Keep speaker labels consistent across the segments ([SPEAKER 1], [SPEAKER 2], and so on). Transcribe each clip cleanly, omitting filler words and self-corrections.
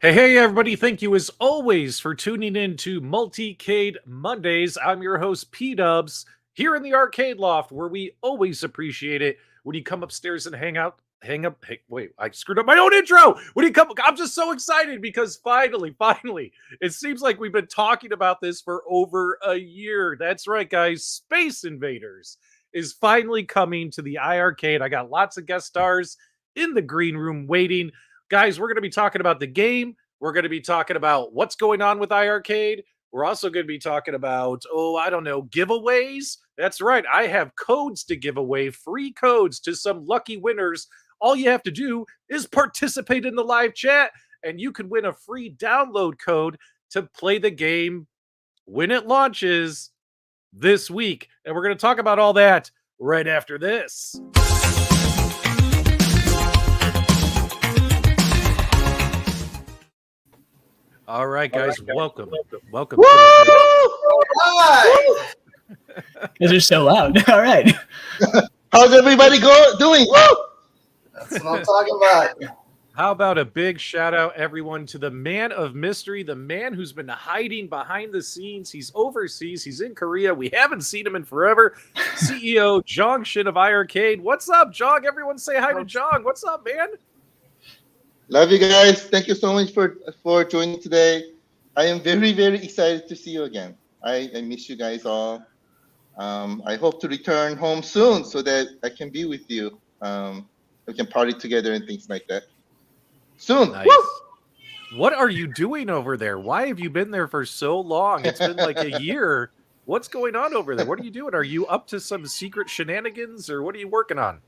[SPEAKER 1] Hey, everybody. Thank you, as always, for tuning in to Multicade Mondays. I'm your host, PDubs, here in the arcade loft, where we always appreciate it when you come upstairs and wait, I screwed up my own intro. I'm just so excited because finally, it seems like we've been talking about this for over a year. That's right, guys. Space Invaders is finally coming to the iIRCADE. I got lots of guest stars in the green room waiting. Guys, we're going to be talking about the game. We're going to be talking about what's going on with iIRCADE. We're also going to be talking about, I don't know, giveaways. That's right. I have codes to give away, free codes to some lucky winners. All you have to do is participate in the live chat, and you can win a free download code to play the game when it launches this week. And we're going to talk about all that right after this. All right, guys, welcome. Welcome.
[SPEAKER 2] Woo! Hi!
[SPEAKER 3] Because they're so loud. All right.
[SPEAKER 2] How's everybody doing? Woo! That's what I'm talking about.
[SPEAKER 1] How about a big shout out, everyone, to the man of mystery, the man who's been hiding behind the scenes. He's overseas. He's in Korea. We haven't seen him in forever. CEO Jong Shin of iiRcade. What's up, Jong? Everyone say hi to Jong. What's up, man?
[SPEAKER 2] Love you guys. Thank you so much for joining today. I am very, very excited to see you again. I miss you guys all. I hope to return home soon so that I can be with you. We can party together and things like that. Soon.
[SPEAKER 1] Nice. What are you doing over there? Why have you been there for so long? It's been like a year. What's going on over there? What are you doing? Are you up to some secret shenanigans, or what are you working on?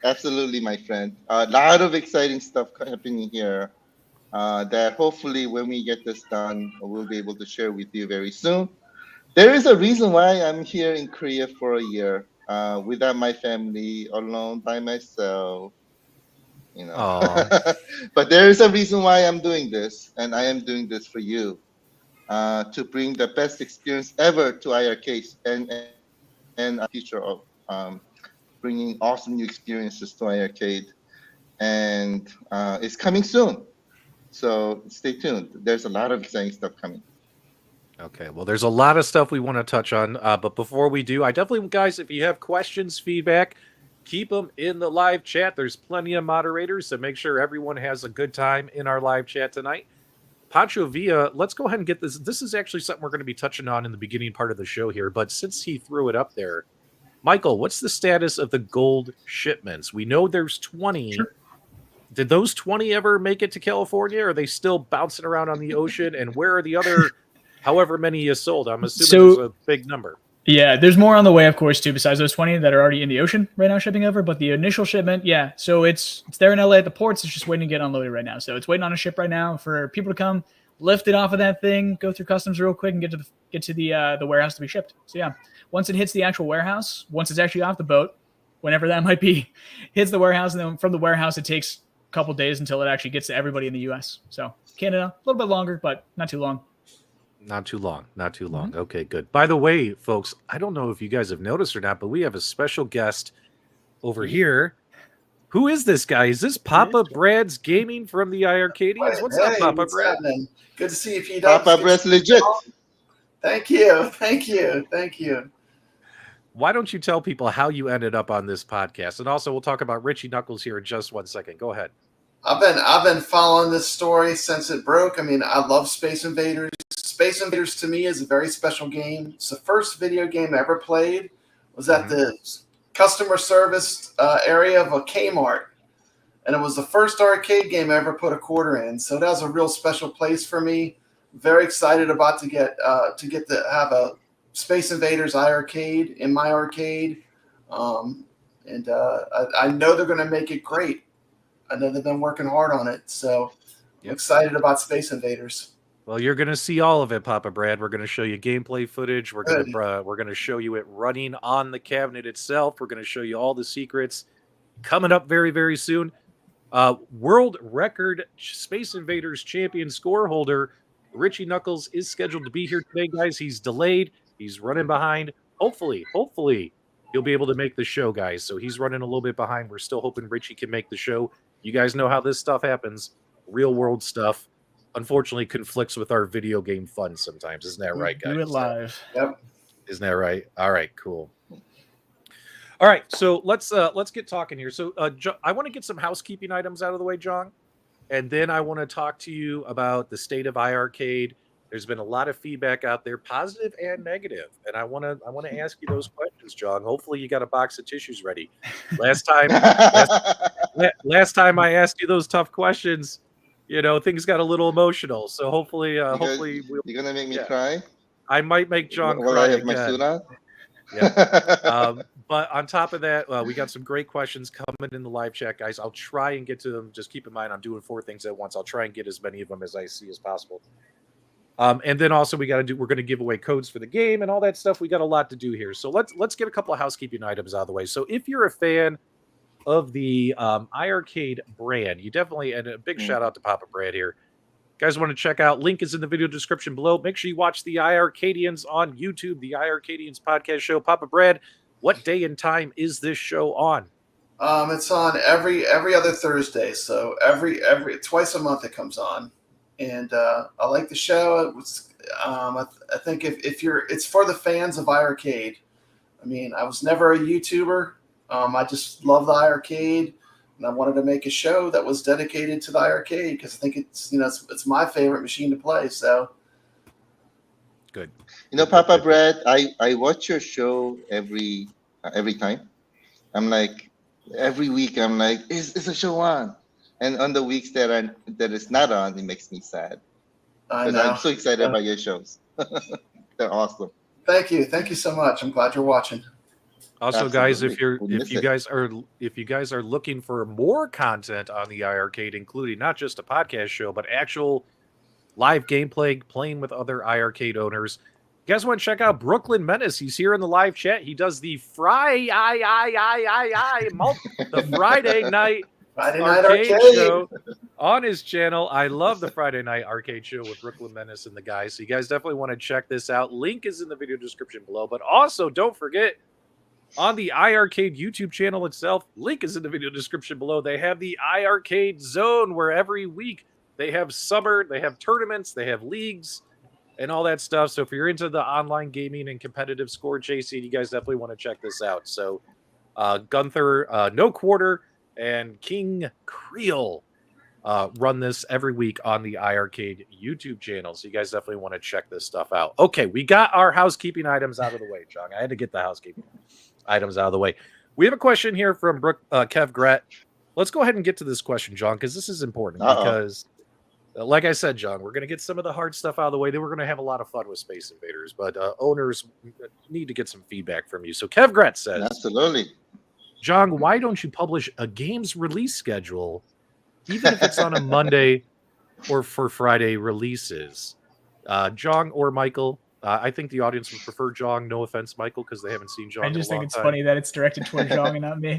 [SPEAKER 2] Absolutely, my friend. A lot of exciting stuff happening here that hopefully when we get this done, we'll be able to share with you very soon. There is a reason why I'm here in Korea for a year without my family, alone by myself. You know, but there is a reason why I'm doing this, and I am doing this for you. To bring the best experience ever to iiRcade and a future of bringing awesome new experiences to iiRcade. And it's coming soon. So stay tuned. There's a lot of exciting stuff coming.
[SPEAKER 1] Okay, well, there's a lot of stuff we want to touch on. But before we do, I definitely, guys, if you have questions, feedback, keep them in the live chat. There's plenty of moderators, so make sure everyone has a good time in our live chat tonight. Pancho Villa, let's go ahead and get this. This is actually something we're going to be touching on in the beginning part of the show here, but since he threw it up there, Michael, what's the status of the gold shipments? We know there's 20. Sure. Did those 20 ever make it to California? Or are they still bouncing around on the ocean? And where are the other, however many you sold? I'm assuming there's a big number.
[SPEAKER 3] Yeah, there's more on the way, of course, too, besides those 20 that are already in the ocean right now shipping over. But the initial shipment, yeah. So it's there in LA at the ports. It's just waiting to get unloaded right now. So it's waiting on a ship right now for people to come, lift it off of that thing, go through customs real quick, and get to the warehouse to be shipped. So yeah, once it hits the actual warehouse, once it's actually off the boat, whenever that might be, hits the warehouse, and then from the warehouse it takes a couple days until it actually gets to everybody in the U.S. So Canada, a little bit longer, but not too long.
[SPEAKER 1] Not too long. Not too long. Mm-hmm. Okay, good. By the way, folks, I don't know if you guys have noticed or not, but we have a special guest over here. Who is this guy? Is this Papa Brad's Gaming from the iIRCADIANS? What's up, Papa Brad?
[SPEAKER 4] Happening? Good to see you, PDubs.
[SPEAKER 2] Papa Brad's legit.
[SPEAKER 4] Thank you.
[SPEAKER 1] Why don't you tell people how you ended up on this podcast? And also, we'll talk about Richie Knucklez here in just 1 second. Go ahead.
[SPEAKER 4] I've been following this story since it broke. I mean, I love Space Invaders. Space Invaders to me is a very special game. It's the first video game I ever played. Was at the customer service area of a Kmart, and it was the first arcade game I ever put a quarter in. So that was a real special place for me. Very excited about to get to have a Space Invaders iIRCADE in my arcade, and I know they're going to make it great. I know they've been working hard on it, so I'm excited about Space Invaders.
[SPEAKER 1] Well, you're going to see all of it, Papa Brad. We're going to show you gameplay footage. We're going to show you it running on the cabinet itself. We're going to show you all the secrets coming up very, very soon. World record Space Invaders champion score holder Richie Knucklez is scheduled to be here today, guys. He's delayed. He's running behind. Hopefully, he'll be able to make the show, guys. So he's running a little bit behind. We're still hoping Richie can make the show. You guys know how this stuff happens. Real world stuff. unfortunately conflicts with our video game fun sometimes. Isn't that right, guys?
[SPEAKER 3] Do it live.
[SPEAKER 4] Yep.
[SPEAKER 1] Isn't that right? All right, cool. All right, so let's get talking here. So I want to get some housekeeping items out of the way, Jong, and then I want to talk to you about the state of iIRCADE. There's been a lot of feedback out there, positive and negative, and I want to ask you those questions, Jong. Hopefully, you got a box of tissues ready. Last time I asked you those tough questions, things got a little emotional. So hopefully,
[SPEAKER 2] you're gonna make me cry.
[SPEAKER 1] I might make Jong
[SPEAKER 2] While
[SPEAKER 1] cry
[SPEAKER 2] I have
[SPEAKER 1] again.
[SPEAKER 2] my suit on.
[SPEAKER 1] Yeah. But on top of that, we got some great questions coming in the live chat, guys. I'll try and get to them. Just keep in mind, I'm doing 4 things at once. I'll try and get as many of them as I see as possible. And then also we're going to give away codes for the game and all that stuff. We got a lot to do here. So let's get a couple of housekeeping items out of the way. So if you're a fan of the iIRCADE brand, you definitely, and a big shout out to Papa Brad here. Guys want to check out, link is in the video description below. Make sure you watch the IIRCADIANS on YouTube, the IIRCADIANS podcast show. Papa Brad, what day and time is this show on?
[SPEAKER 4] It's on every other Thursday, so every twice a month it comes on, and I like the show. It was, I think if it's for the fans of iIRCADE. I mean, I was never a YouTuber. I just love the iIRCADE. And I wanted to make a show that was dedicated to the iIRCADE because I think it's my favorite machine to play. So
[SPEAKER 1] good.
[SPEAKER 2] Papa Brad, I watch your show every time. I'm like, every week I'm like, is the show on? And on the weeks that it's not on, it makes me sad. Because I'm so excited about your shows. They're awesome.
[SPEAKER 4] Thank you so much. I'm glad you're watching.
[SPEAKER 1] Also,
[SPEAKER 2] Absolutely.
[SPEAKER 1] guys, if you guys are looking for more content on the iIRCADE, including not just a podcast show, but actual live gameplay, playing with other iIRCADE owners, you guys want to check out Brooklyn Menace? He's here in the live chat. He does the Friday night arcade show on his channel. I love the Friday night arcade show with Brooklyn Menace and the guys. So you guys definitely want to check this out. Link is in the video description below. But also, don't forget, on the iIRCADE YouTube channel itself, link is in the video description below. They have the iIRCADE Zone, where every week they have summer, they have tournaments, they have leagues, and all that stuff. So if you're into the online gaming and competitive score chasing, you guys definitely want to check this out. So Gunther, No Quarter, and King Creel run this every week on the iIRCADE YouTube channel. So you guys definitely want to check this stuff out. Okay, we got our housekeeping items out of the way, Jong. I had to get the housekeeping items out of the way. We have a question here from Kev Gret. Let's go ahead and get to this question, Jong, because this is important. Because, like I said, Jong, we're going to get some of the hard stuff out of the way. Then we're going to have a lot of fun with Space Invaders. But owners need to get some feedback from you. So Kev Gret says,
[SPEAKER 2] absolutely,
[SPEAKER 1] Jong, why don't you publish a game's release schedule, even if it's on a Monday or for Friday releases? Jong or Michael? I think the audience would prefer Jong. No offense, Michael, because they haven't seen Jong.
[SPEAKER 3] I just think it's
[SPEAKER 1] time.
[SPEAKER 3] funny that it's directed toward Jong and not me.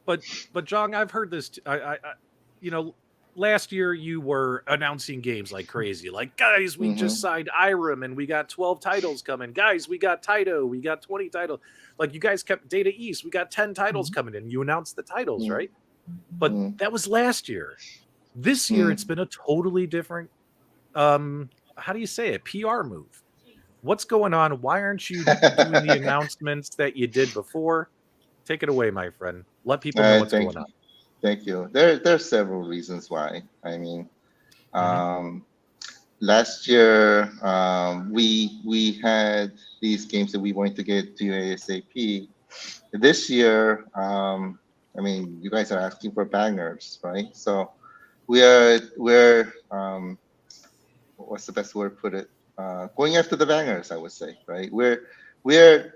[SPEAKER 1] But Jong, I've heard this. Last year you were announcing games like crazy. Like, guys, we just signed Irem and we got 12 titles coming. Guys, we got Taito. We got 20 titles. Like, you guys kept Data East. We got 10 titles coming in. You announced the titles, right? But that was last year. This year, it's been a totally different, how do you say it? PR move. What's going on? Why aren't you doing the announcements that you did before? Take it away, my friend. Let people know what's going on.
[SPEAKER 2] Thank you. There are several reasons why. I mean, last year we had these games that we wanted to get to ASAP. This year, I mean, you guys are asking for bangers, right? So we're what's the best word to put it? Going after the bangers, I would say, right? We're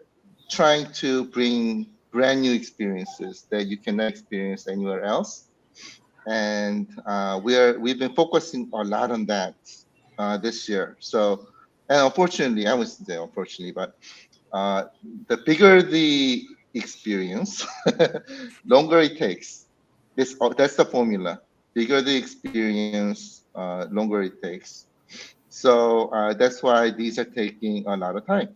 [SPEAKER 2] trying to bring brand new experiences that you cannot experience anywhere else, and we've been focusing a lot on that this year. So, and unfortunately, I wouldn't say unfortunately, but the bigger the experience, longer it takes. That's the formula. Bigger the experience, longer it takes. So that's why these are taking a lot of time.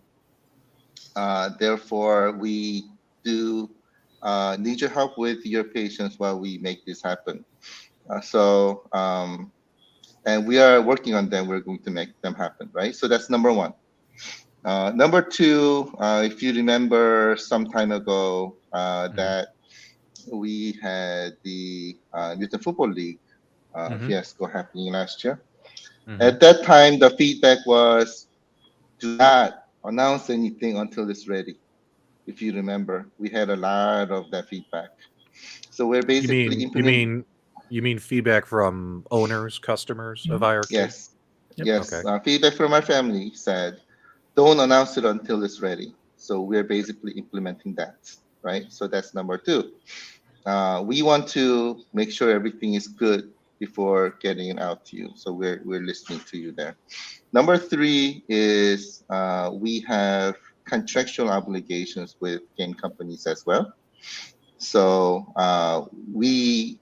[SPEAKER 2] Therefore, we do need your help with your patience while we make this happen. And we are working on them. We're going to make them happen, right? So that's number one. Number two, if you remember some time ago that we had the Mutant Football League fiasco happening last year. At that time, the feedback was, do not announce anything until it's ready. If you remember, we had a lot of that feedback. So we're basically implementing.
[SPEAKER 1] You mean feedback from owners, customers of IIRCADE?
[SPEAKER 2] Yes.
[SPEAKER 3] Yep.
[SPEAKER 2] Yes.
[SPEAKER 1] Okay.
[SPEAKER 2] Feedback from our family said, don't announce it until it's ready. So we're basically implementing that, right? So that's number two. We want to make sure everything is good before getting it out to you. So we're listening to you there. Number three is we have contractual obligations with game companies as well. So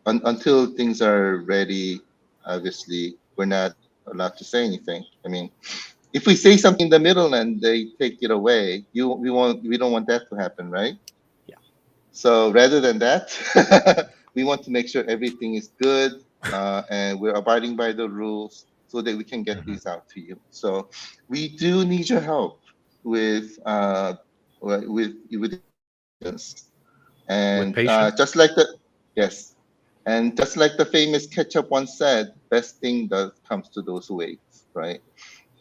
[SPEAKER 2] until things are ready, obviously we're not allowed to say anything. I mean, if we say something in the middle and they take it away, we don't want that to happen, right?
[SPEAKER 3] Yeah.
[SPEAKER 2] So rather than that, we want to make sure everything is good and we're abiding by the rules so that we can get these out to you. So we do need your help with this. And just like the famous ketchup once said, best thing that comes to those who wait, right?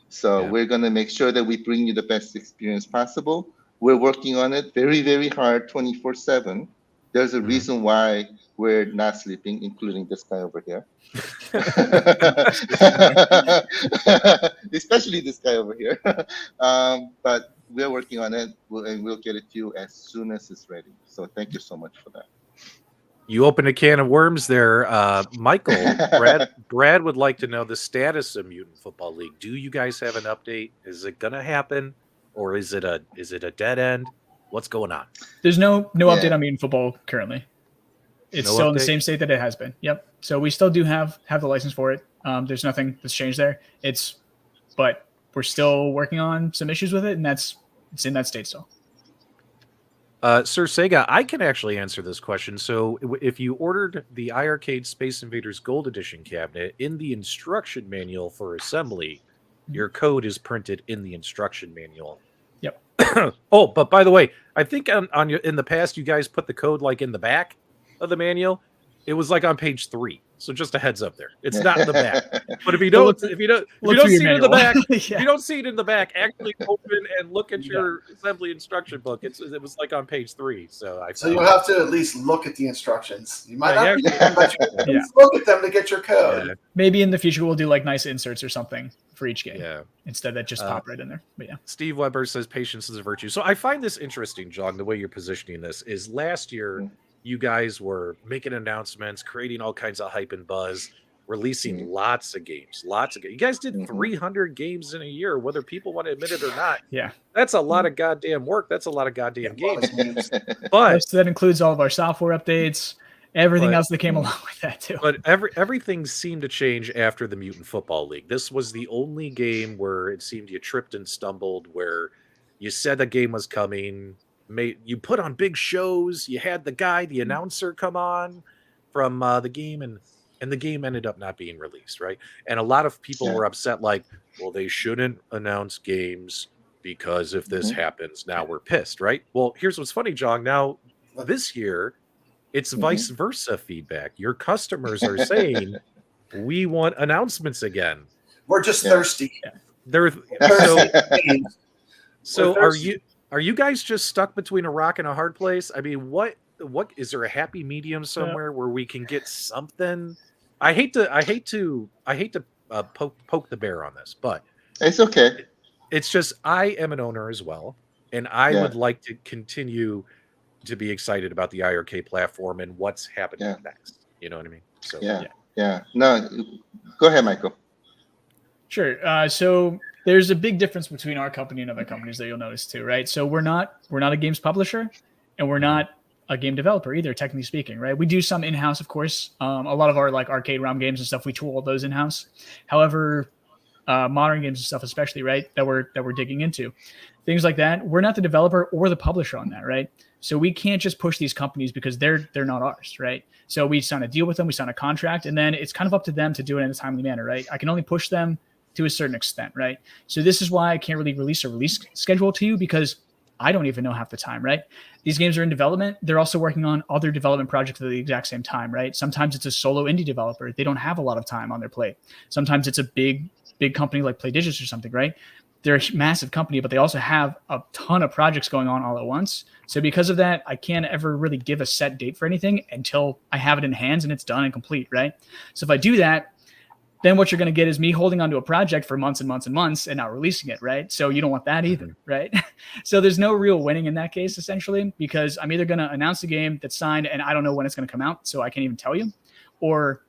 [SPEAKER 2] So we're gonna make sure that we bring you the best experience possible. We're working on it very, very hard, 24/7. There's a reason why we're not sleeping, including this guy over here. Especially this guy over here. But we're working on it, and we'll get it to you as soon as it's ready. So thank you so much for that.
[SPEAKER 1] You opened a can of worms there, Michael. Brad would like to know the status of Mutant Football League. Do you guys have an update? Is it gonna happen, or is it a dead end? What's going on?
[SPEAKER 3] There's no update on Mutant Football currently. It's
[SPEAKER 1] No
[SPEAKER 3] still in
[SPEAKER 1] update?
[SPEAKER 3] the same state that it has been. Yep. So we still do have the license for it. There's nothing that's changed there. But we're still working on some issues with it, and it's in that state still.
[SPEAKER 1] Sir Sega, I can actually answer this question. So if you ordered the iIRCADE Space Invaders Gold Edition cabinet, in the instruction manual for assembly, your code is printed in the instruction manual.
[SPEAKER 3] Yep.
[SPEAKER 1] Oh, but by the way, I think in the past you guys put the code like in the back of the manual. It was like on page 3. So just a heads up there. It's not in the back. But if you don't see it in the back, if you don't see it in the back, actually open and look at your assembly instruction book. It was like on page 3. So
[SPEAKER 4] you'll have to at least look at the instructions. You might not
[SPEAKER 3] Yeah.
[SPEAKER 4] look at them to get your code.
[SPEAKER 1] Yeah.
[SPEAKER 3] Maybe in the future we'll do like nice inserts or something for each game.
[SPEAKER 1] Yeah.
[SPEAKER 3] Instead that just pop right in there. But yeah.
[SPEAKER 1] Steve Weber says patience is a virtue. So I find this interesting, Jong, the way you're positioning this is last year you guys were making announcements, creating all kinds of hype and buzz, releasing lots of games. You guys did 300 games in a year, whether people want to admit it or not.
[SPEAKER 3] Yeah.
[SPEAKER 1] That's a lot of goddamn work. That's a lot of goddamn games. But
[SPEAKER 3] plus, that includes all of our software updates, everything else that came along with that too.
[SPEAKER 1] But everything seemed to change after the Mutant Football League. This was the only game where it seemed you tripped and stumbled, where you said the game was coming. You put on big shows. You had the announcer come on from the game, and the game ended up not being released, right? And a lot of people were upset, like, well, they shouldn't announce games because if this happens, now we're pissed, right? Well, here's what's funny, Jong. Now, this year, it's vice versa feedback. Your customers are saying, we want announcements again.
[SPEAKER 4] We're just thirsty.
[SPEAKER 1] They're so are you guys just stuck between a rock and a hard place? I mean, what is there a happy medium somewhere where we can get something? I hate to poke the bear on this, but
[SPEAKER 2] it's okay.
[SPEAKER 1] It's just I am an owner as well, and I would like to continue to be excited about the IIRCADE platform and what's happening next. You know what I mean? So
[SPEAKER 2] yeah. No, go ahead, Michael.
[SPEAKER 3] Sure. So there's a big difference between our company and other companies that you'll notice too, right? So we're not a games publisher, and we're not a game developer either, technically speaking, right? We do some in-house, of course. A lot of our like arcade ROM games and stuff, we tool those in-house. However, modern games and stuff, especially, right, that we're digging into, things like that. We're not the developer or the publisher on that, right? So we can't just push these companies because they're not ours, right? So we sign a deal with them, we sign a contract, and then it's kind of up to them to do it in a timely manner, right? I can only push them to a certain extent, right? So this is why I can't really release a release schedule to you, because I don't even know half the time, right? These games are in development. They're also working on other development projects at the exact same time, right? Sometimes it's a solo indie developer. They don't have a lot of time on their plate. Sometimes it's a big company like PlayDigits or something, right? They're a massive company, but they also have a ton of projects going on all at once. So because of that, I can't ever really give a set date for anything until I have it in hands and it's done and complete, right? So if I do that, then what you're going to get is me holding onto a project for months and months and months and not releasing it, right? So you don't want that either, right? So there's no real winning in that case, essentially, because I'm either going to announce the game that's signed and I don't know when it's going to come out, so I can't even tell you, or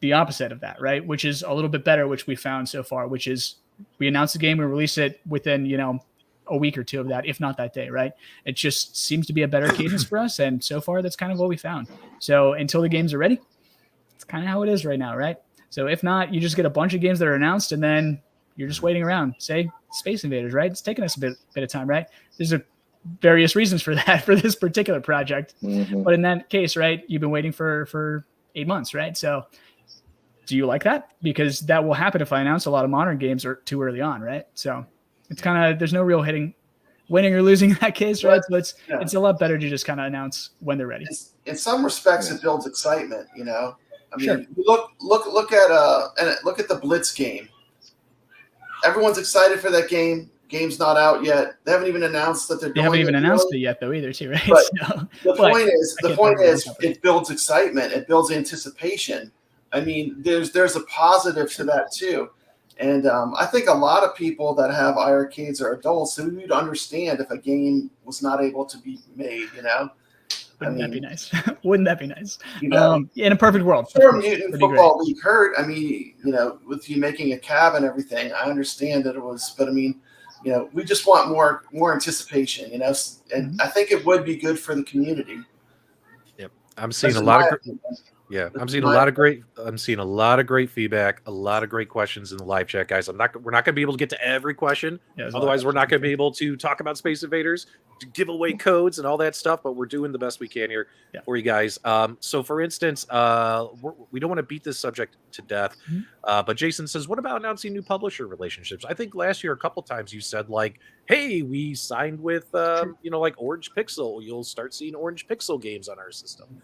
[SPEAKER 3] the opposite of that, right? Which is a little bit better, which we found so far, which is we announce the game, we release it within, a week or two of that, if not that day, right? It just seems to be a better cadence for us, and so far that's kind of what we found. So until the games are ready, it's kind of how it is right now, right? So if not, you just get a bunch of games that are announced, and then you're just waiting around. Say Space Invaders, right? It's taking us a bit of time, right? There's various reasons for that for this particular project, but in that case, right, you've been waiting for 8 months, right? So do you like that? Because that will happen if I announce a lot of modern games or too early on, right? So it's kind of, there's no real winning or losing in that case, right? So it's a lot better to just kind of announce when they're ready.
[SPEAKER 4] In some respects, it builds excitement, I mean,
[SPEAKER 3] Sure.
[SPEAKER 4] look at the Blitz game. Everyone's excited for that game. Game's not out yet. They haven't even announced that they're.
[SPEAKER 3] They haven't even announced it yet, though, either, too, right?
[SPEAKER 4] But
[SPEAKER 3] So,
[SPEAKER 4] the point is, it builds excitement. It builds anticipation. I mean, there's a positive to that too, and I think a lot of people that have iIRCADEs are adults who would understand if a game was not able to be made.
[SPEAKER 3] Wouldn't that be nice? Wouldn't that be nice?
[SPEAKER 4] In
[SPEAKER 3] a perfect world.
[SPEAKER 4] Sure, Mutant Football League hurt. I mean, with you making a cab and everything, I understand that it was, but I mean, we just want more anticipation, and I think it would be good for the community.
[SPEAKER 1] Yep, I'm seeing a lot of. Yeah, I'm seeing a lot of great feedback, a lot of great questions in the live chat, guys. We're not going to be able to get to every question. Yeah, otherwise, we're not going to be able to talk about Space Invaders, to give away codes and all that stuff. But we're doing the best we can here for you guys. So, for instance, we don't want to beat this subject to death. But Jason says, "What about announcing new publisher relationships?" I think last year a couple times you said like, "Hey, we signed with like Orange Pixel. You'll start seeing Orange Pixel games on our system."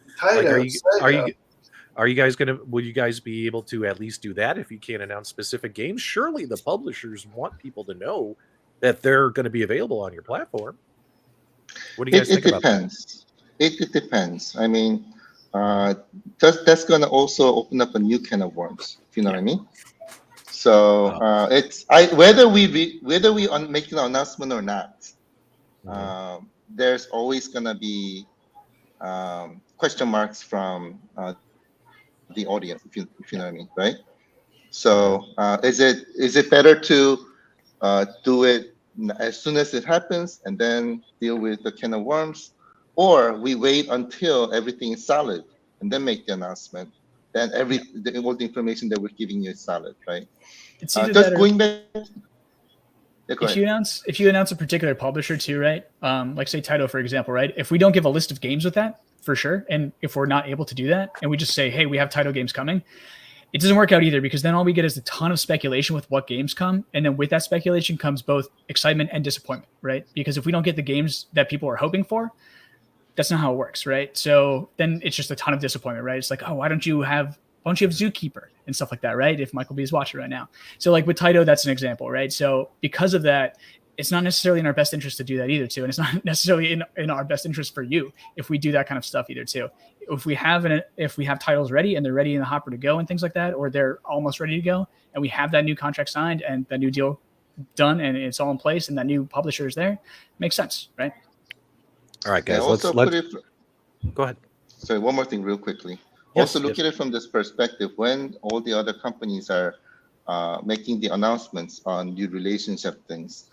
[SPEAKER 1] Will you guys be able to at least do that if you can't announce specific games? Surely the publishers want people to know that they're going to be available on your platform. What do you guys think about that?
[SPEAKER 2] It depends. I mean, that's going to also open up a new can of worms, if you know what I mean. So whether we make an announcement or not, there's always going to be question marks from the audience, if you know what I mean, right? So is it better to do it as soon as it happens and then deal with the can of worms, or we wait until everything is solid and then make the announcement? Then all the information that we're giving you is solid, right?
[SPEAKER 3] It's either
[SPEAKER 2] just going back.
[SPEAKER 3] If you announce a particular publisher too, right? Like say Taito, for example, right? If we don't give a list of games with that, for sure, and if we're not able to do that, and we just say, hey, we have Taito games coming, it doesn't work out either, because then all we get is a ton of speculation with what games come, and then with that speculation comes both excitement and disappointment, right? Because if we don't get the games that people are hoping for, that's not how it works, right? So then it's just a ton of disappointment, right? It's like, oh, why don't you have Zookeeper and stuff like that, right? If Michael B is watching right now. So like with Taito, that's an example, right? So because of that, it's not necessarily in our best interest to do that either too. And it's not necessarily in our best interest for you if we do that kind of stuff either too. If we have titles ready and they're ready in the hopper to go and things like that, or they're almost ready to go, and we have that new contract signed and that new deal done and it's all in place and that new publisher is there, makes sense, right?
[SPEAKER 1] All right, guys, let's go ahead.
[SPEAKER 2] Sorry, one more thing real quickly. Look at it from this perspective. When all the other companies are making the announcements on new relationship things,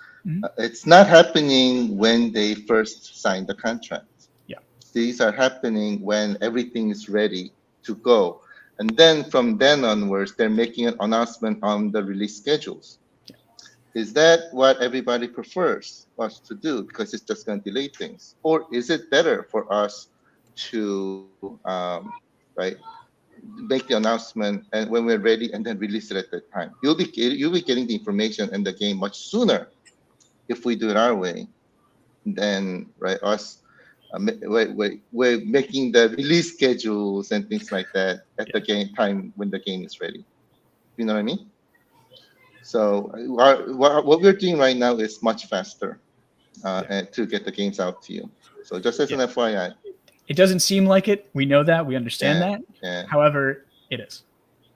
[SPEAKER 2] it's not happening when they first sign the contract. Yeah, these are happening when everything is ready to go, and then from then onwards, they're making an announcement on the release schedules. Is that what everybody prefers us to do because it's just going to delay things? Or is it better for us to, right, make the announcement and when we're ready and then release it at that time? You'll be getting the information and the game much sooner if we do it our way than right us. We're making the release schedules and things like that at the game time when the game is ready. You know what I mean? So what we're doing right now is much faster and to get the games out to you. So just as an FYI.
[SPEAKER 3] It doesn't seem like it. We know that. We understand that.
[SPEAKER 2] Yeah.
[SPEAKER 3] However, it is.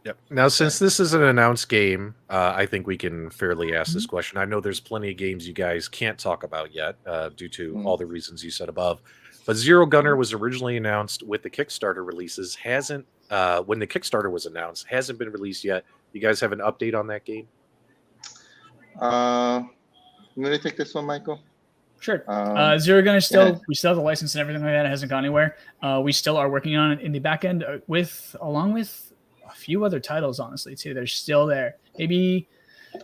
[SPEAKER 1] Yep. Now, since this is an announced game, I think we can fairly ask this question. I know there's plenty of games you guys can't talk about yet due to all the reasons you said above. But Zero Gunner was originally announced with the Kickstarter releases. When the Kickstarter was announced, hasn't been released yet. You guys have an update on that game?
[SPEAKER 2] You want to take this one, Michael?
[SPEAKER 3] Sure. Zero Gunner still, we still have the license and everything like that. It hasn't gone anywhere. We still are working on it in the back end along with a few other titles, honestly, too. They're still there. Maybe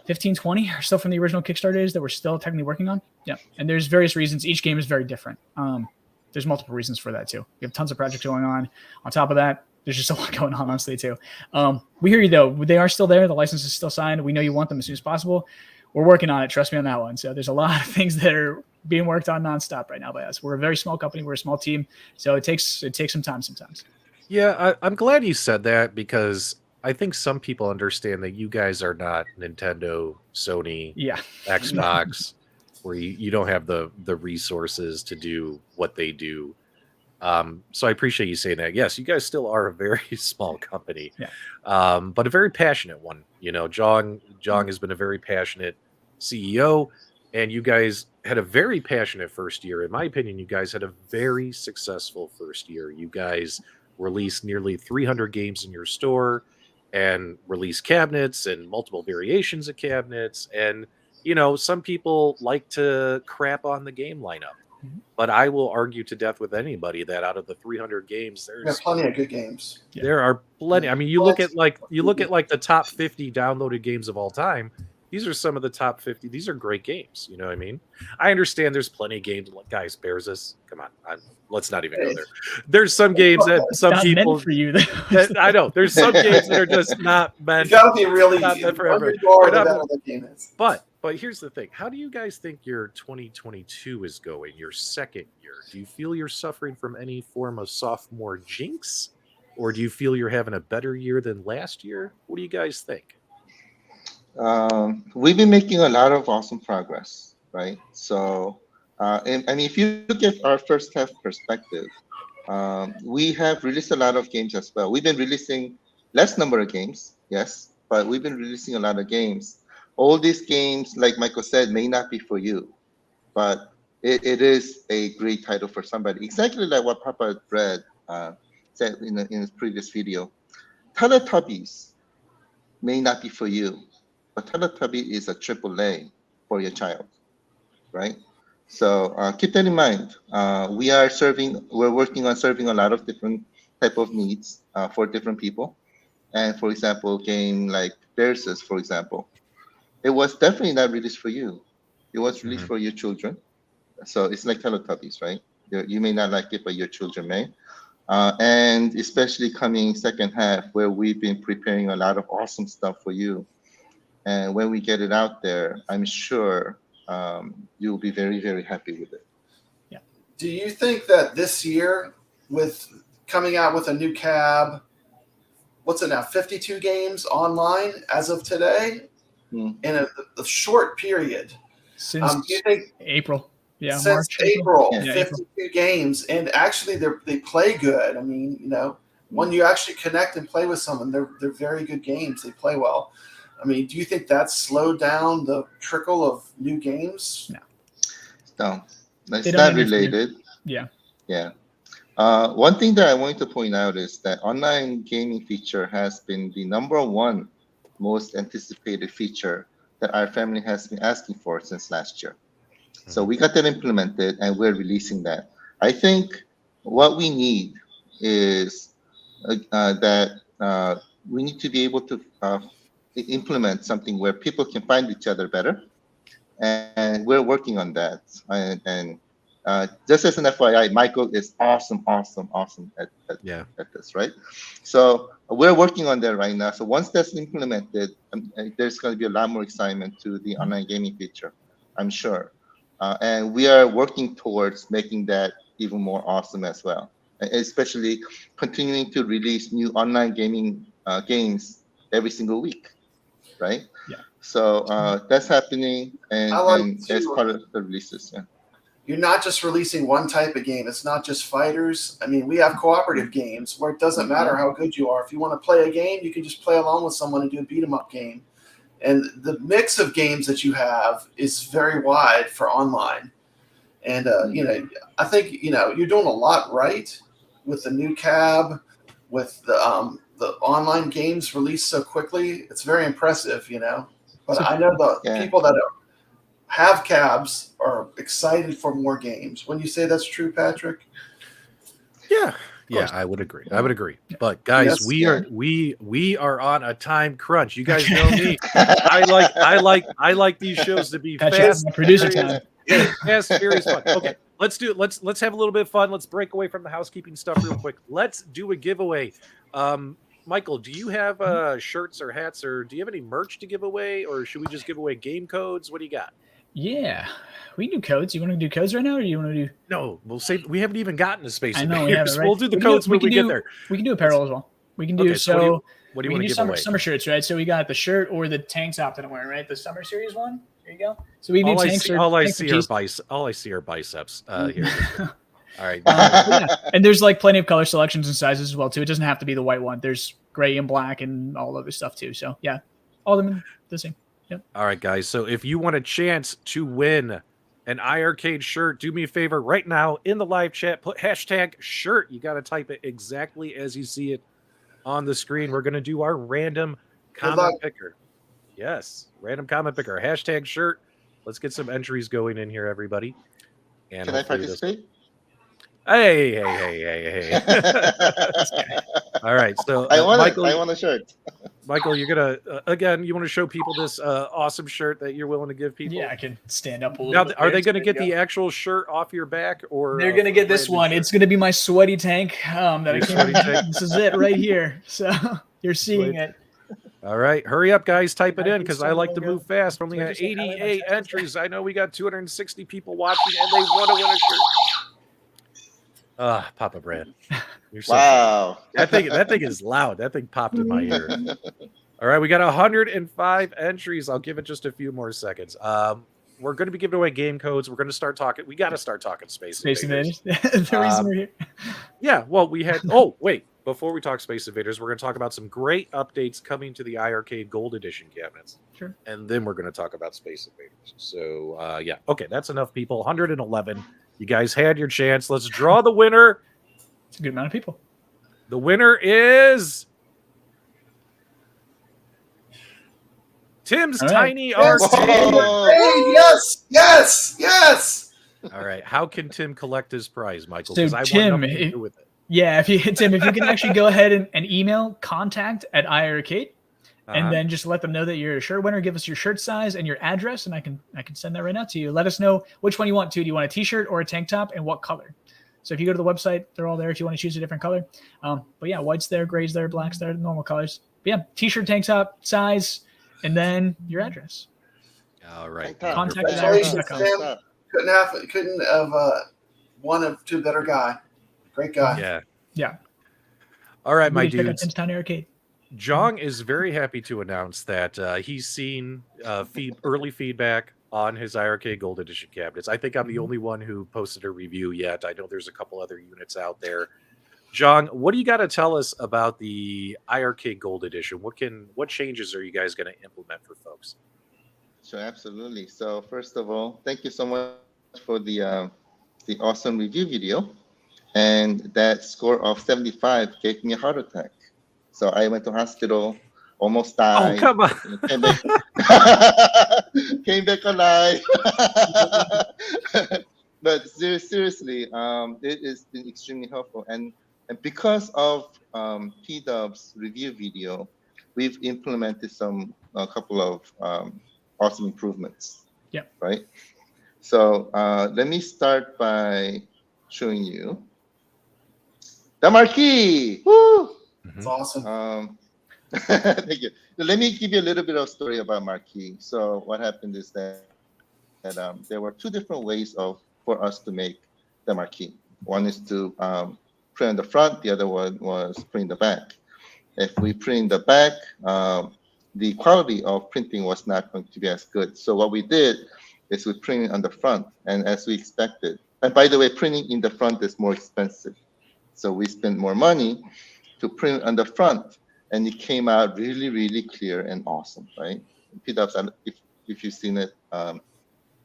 [SPEAKER 3] 15, 20 are still from the original Kickstarter days that we're still technically working on. Yeah. And there's various reasons. Each game is very different. There's multiple reasons for that, too. We have tons of projects going on. On top of that, there's just a lot going on, honestly, too. We hear you, though. They are still there. The license is still signed. We know you want them as soon as possible. We're working on it. Trust me on that one. So there's a lot of things that are being worked on nonstop right now by us. We're a very small company. We're a small team. So it takes some time sometimes.
[SPEAKER 1] Yeah, I'm glad you said that because I think some people understand that you guys are not Nintendo, Sony, Xbox, where you don't have the resources to do what they do. So I appreciate you saying that. Yes, you guys still are a very small company, but a very passionate one. You know, Jong has been a very passionate CEO, and you guys had a very passionate first year. In my opinion, you guys had a very successful first year. You guys released nearly 300 games in your store and released cabinets and multiple variations of cabinets. And, you know, some people like to crap on the game lineup. But I will argue to death with anybody that out of the 300 games, there's
[SPEAKER 4] plenty of good games.
[SPEAKER 1] There are plenty. I mean, you look at the top 50 downloaded games of all time. These are some of the top 50. These are great games. You know what I mean? I understand there's plenty of games. Guys, Bears us. Come on. Let's not even go there. There's some games that some people
[SPEAKER 3] meant for you.
[SPEAKER 1] I know. There's some games that are just not meant.
[SPEAKER 4] You gotta be really
[SPEAKER 1] forever. But here's the thing. How do you guys think your 2022 is going, your second year? Do you feel you're suffering from any form of sophomore jinx? Or do you feel you're having a better year than last year? What do you guys think?
[SPEAKER 2] We've been making a lot of awesome progress, right? So, I mean, if you look at our first half perspective, we have released a lot of games as well. We've been releasing less number of games, yes, but we've been releasing a lot of games. All these games, like Michael said, may not be for you, but it is a great title for somebody. Exactly like what Papa Brad said in his previous video. Teletubbies may not be for you, but Teletubby is a AAA for your child, right? So keep that in mind. We're working on serving a lot of different type of needs for different people. And for example, game like Versus, for example, it was definitely not released for you. It was released for your children. So it's like Teletubbies, right? You may not like it, but your children may. And especially coming second half, where we've been preparing a lot of awesome stuff for you. And when we get it out there, I'm sure you'll be very, very happy with it.
[SPEAKER 3] Yeah.
[SPEAKER 4] Do you think that this year, with coming out with a new cab, what's it now, 52 games online as of today? In a short period.
[SPEAKER 3] Since
[SPEAKER 4] you think
[SPEAKER 3] April. Yeah,
[SPEAKER 4] since
[SPEAKER 3] March,
[SPEAKER 4] April,
[SPEAKER 3] yeah,
[SPEAKER 4] 52 games. And actually, they play good. I mean, you know, when you actually connect and play with someone, they're very good games. They play well. I mean, do you think that's slowed down the trickle of new games?
[SPEAKER 2] No, it's not related.
[SPEAKER 3] Yeah.
[SPEAKER 2] Yeah. One thing that I wanted to point out is that online gaming feature has been the #1 most anticipated feature that our family has been asking for since last year. So we got that implemented and we're releasing that. I think what we need is that we need to be able to implement something where people can find each other better, and we're working on that. And just as an FYI, Michael is awesome at this, right? So we're working on that right now. So once that's implemented, there's going to be a lot more excitement to the online gaming feature, I'm sure. And we are working towards making that even more awesome as well, especially continuing to release new online gaming games every single week, right?
[SPEAKER 3] Yeah.
[SPEAKER 2] So that's happening, and, as part of the releases. Yeah.
[SPEAKER 4] You're not just releasing one type of game. It's not just fighters. I mean, we have cooperative games where it doesn't matter how good you are. If you want to play a game, you can just play along with someone and do a beat 'em up game. And the mix of games that you have is very wide for online. And I think you're doing a lot right with the new cab, with the online games released so quickly. It's very impressive, But I know the people that have cabs are excited for more games. When you say that's true, Patrick?
[SPEAKER 1] Yeah, I would agree. But guys, we are on a time crunch. You guys know me. I like these shows to be fast.
[SPEAKER 3] Producer time.
[SPEAKER 1] Fast, furious fun. Okay, let's have a little bit of fun. Let's break away from the housekeeping stuff real quick. Let's do a giveaway. Michael, do you have shirts or hats, or do you have any merch to give away, or should we just give away game codes? What do you got?
[SPEAKER 3] Yeah, we can do codes. You want to do codes right now, or do you want to do?
[SPEAKER 1] No, we'll save. We haven't even gotten to Space
[SPEAKER 3] I know.
[SPEAKER 1] Invaders.
[SPEAKER 3] Right?
[SPEAKER 1] We'll do the codes when we get there.
[SPEAKER 3] We can do apparel as well. We can do
[SPEAKER 1] what do you want to give away?
[SPEAKER 3] Summer shirts, right? So we got the shirt or the tank top that I'm wearing, right? The summer series one. There you go. So we do tank shirts.
[SPEAKER 1] All I see are biceps here. All right.
[SPEAKER 3] And there's like plenty of color selections and sizes as well too. It doesn't have to be the white one. There's gray and black and all other stuff too. So yeah, all of them the same. Yep.
[SPEAKER 1] All right, guys. So if you want a chance to win an iIRCADE shirt, do me a favor right now in the live chat. Put hashtag shirt. You got to type it exactly as you see it on the screen. We're going to do our random comment picker. Yes, random comment picker. Hashtag shirt. Let's get some entries going in here, everybody. And
[SPEAKER 2] can I participate?
[SPEAKER 1] Hey. All right. So Michael,
[SPEAKER 2] I want a shirt.
[SPEAKER 1] Michael, you're gonna again. You want to show people this awesome shirt that you're willing to give people?
[SPEAKER 3] Yeah, I can stand up a little.
[SPEAKER 1] Now, are they going to get the actual shirt off your back, or
[SPEAKER 3] they're going to get this one? It's going to be my sweaty tank. This is it right here. So you're seeing it.
[SPEAKER 1] All right, hurry up, guys. Type it in because I like to move fast. Only got 88 entries. I know we got 260 people watching, and they want to win a shirt. Papa Brad. You're so
[SPEAKER 2] wow.
[SPEAKER 1] That thing is loud. That thing popped in my ear. All right, we got 105 entries. I'll give it just a few more seconds. We're going to be giving away game codes. We're going to start talking. We got to start talking Space Invaders.
[SPEAKER 3] The reason we're here.
[SPEAKER 1] Yeah, well, we had. Oh, wait. Before we talk Space Invaders, we're going to talk about some great updates coming to the iIRCADE Gold Edition cabinets.
[SPEAKER 3] Sure.
[SPEAKER 1] And then we're going to talk about Space Invaders. So, yeah. Okay, that's enough people. 111. You guys had your chance. Let's draw the winner.
[SPEAKER 3] It's a good amount of people.
[SPEAKER 1] The winner is Tim's Tiny Arcade.
[SPEAKER 4] Hey, yes.
[SPEAKER 1] All right. How can Tim collect his prize, Michael?
[SPEAKER 3] So
[SPEAKER 1] I
[SPEAKER 3] Tim,
[SPEAKER 1] want nothing to do with it.
[SPEAKER 3] Yeah, Tim, if you can actually go ahead and email contact@iiRcade, and then just let them know that you're a shirt winner. Give us your shirt size and your address, and I can send that right out to you. Let us know which one you want to. Do you want a T-shirt or a tank top, and what color? So if you go to the website, they're all there. If you want to choose a different color, but yeah, white's there, gray's there, black's there, normal colors. But yeah, T-shirt, tank top, size, and then your address.
[SPEAKER 1] All right.
[SPEAKER 4] Contact@iiRcade.com. Couldn't have one of two better guy. Great guy.
[SPEAKER 1] Yeah. All right, my dudes.
[SPEAKER 3] Tim's Tiny Arcade.
[SPEAKER 1] Jong is very happy to announce that he's seen early feedback on his iIRCADE Gold Edition cabinets. I think I'm the only one who posted a review yet. I know there's a couple other units out there. Jong, what do you got to tell us about the iIRCADE Gold Edition? What changes are you guys going to implement for folks?
[SPEAKER 2] Sure, absolutely. So first of all, thank you so much for the awesome review video. And that score of 75 gave me a heart attack. So I went to hospital, almost died.
[SPEAKER 1] Oh, come on.
[SPEAKER 2] Came back alive. But seriously, it has been extremely helpful. And because of PDubs review video, we've implemented a couple of awesome improvements.
[SPEAKER 3] Yeah.
[SPEAKER 2] Right. So let me start by showing you the marquee. Woo!
[SPEAKER 4] It's awesome.
[SPEAKER 2] Thank you. So let me give you a little bit of story about marquee. So what happened is that there were two different ways for us to make the marquee. One is to print on the front. The other one was print the back. If we print the back, the quality of printing was not going to be as good. So what we did is we printed on the front, and as we expected. And by the way, printing in the front is more expensive. So we spent more money to print on the front, and it came out really, really clear and awesome, right? PDubs, if you've seen it, you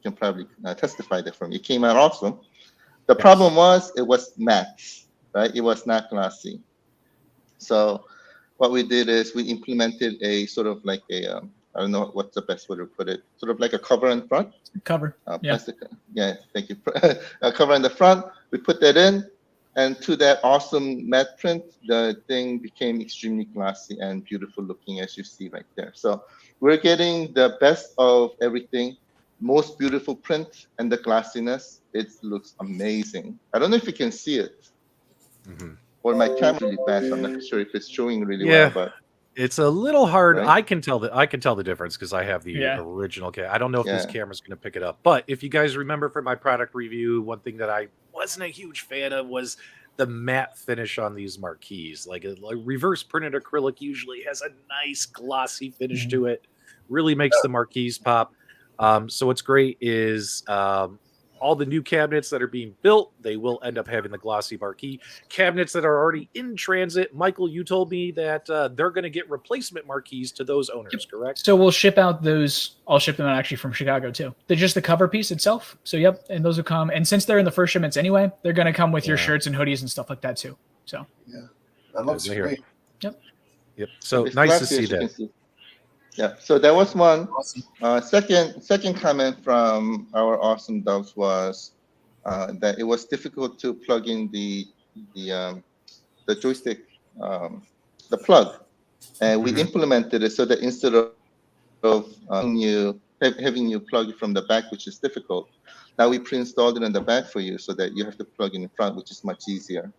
[SPEAKER 2] can probably testify that from. It came out awesome. The problem was it was matte, right? It was not glossy. So what we did is we implemented a sort of like a I don't know what's the best way to put it, sort of like a cover in front.
[SPEAKER 3] Cover.
[SPEAKER 2] Plastic. Yeah, thank you. A cover in the front. We put that in, and to that awesome matte print, the thing became extremely glossy and beautiful looking, as you see right there. So we're getting the best of everything, most beautiful print, and the glossiness. It looks amazing. I don't know if you can see it, or my camera really bad, so I'm not sure if it's showing really well. But
[SPEAKER 1] it's a little hard.
[SPEAKER 2] Right?
[SPEAKER 1] I can tell the difference because I have the original camera. I don't know if this camera's going to pick it up, but if you guys remember from my product review, one thing that I wasn't a huge fan of was the matte finish on these marquees. Like a reverse printed acrylic usually has a nice glossy finish to it. Really makes the marquees pop. So what's great is all the new cabinets that are being built, they will end up having the glossy marquee. Cabinets that are already in transit, Michael, you told me that they're going to get replacement marquees to those owners, correct?
[SPEAKER 3] So we'll ship out those. I'll ship them out actually from Chicago too. They're just the cover piece itself. So yep, and those will come. And since they're in the first shipments anyway, they're going to come with your shirts and hoodies and stuff like that too. So
[SPEAKER 4] that looks great.
[SPEAKER 3] Yep.
[SPEAKER 1] So
[SPEAKER 2] it's
[SPEAKER 1] nice to
[SPEAKER 2] glossy,
[SPEAKER 1] see
[SPEAKER 2] as you
[SPEAKER 1] that.
[SPEAKER 2] can see. So that was one.
[SPEAKER 4] Awesome.
[SPEAKER 2] Second comment from our awesome dubs was that it was difficult to plug in the joystick, the plug, and we implemented it so that instead of having you plug it from the back, which is difficult, now we pre-installed it in the back for you so that you have to plug in front, which is much easier.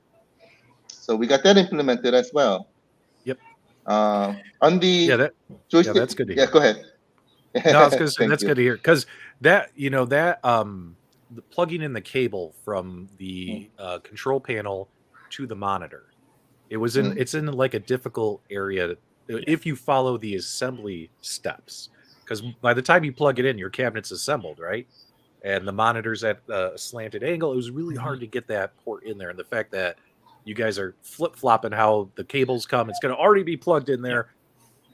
[SPEAKER 2] So we got that implemented as well.
[SPEAKER 1] Yep.
[SPEAKER 2] On the joystick,
[SPEAKER 1] that's good to hear.
[SPEAKER 2] Yeah, go ahead.
[SPEAKER 1] No, I was going to say that's good to hear because that the plugging in the cable from the control panel to the monitor, it's in like a difficult area if you follow the assembly steps, because by the time you plug it in, your cabinet's assembled, right? And the monitor's at a slanted angle. It was really hard to get that port in there, and the fact that you guys are flip-flopping how the cables come, it's going to already be plugged in there.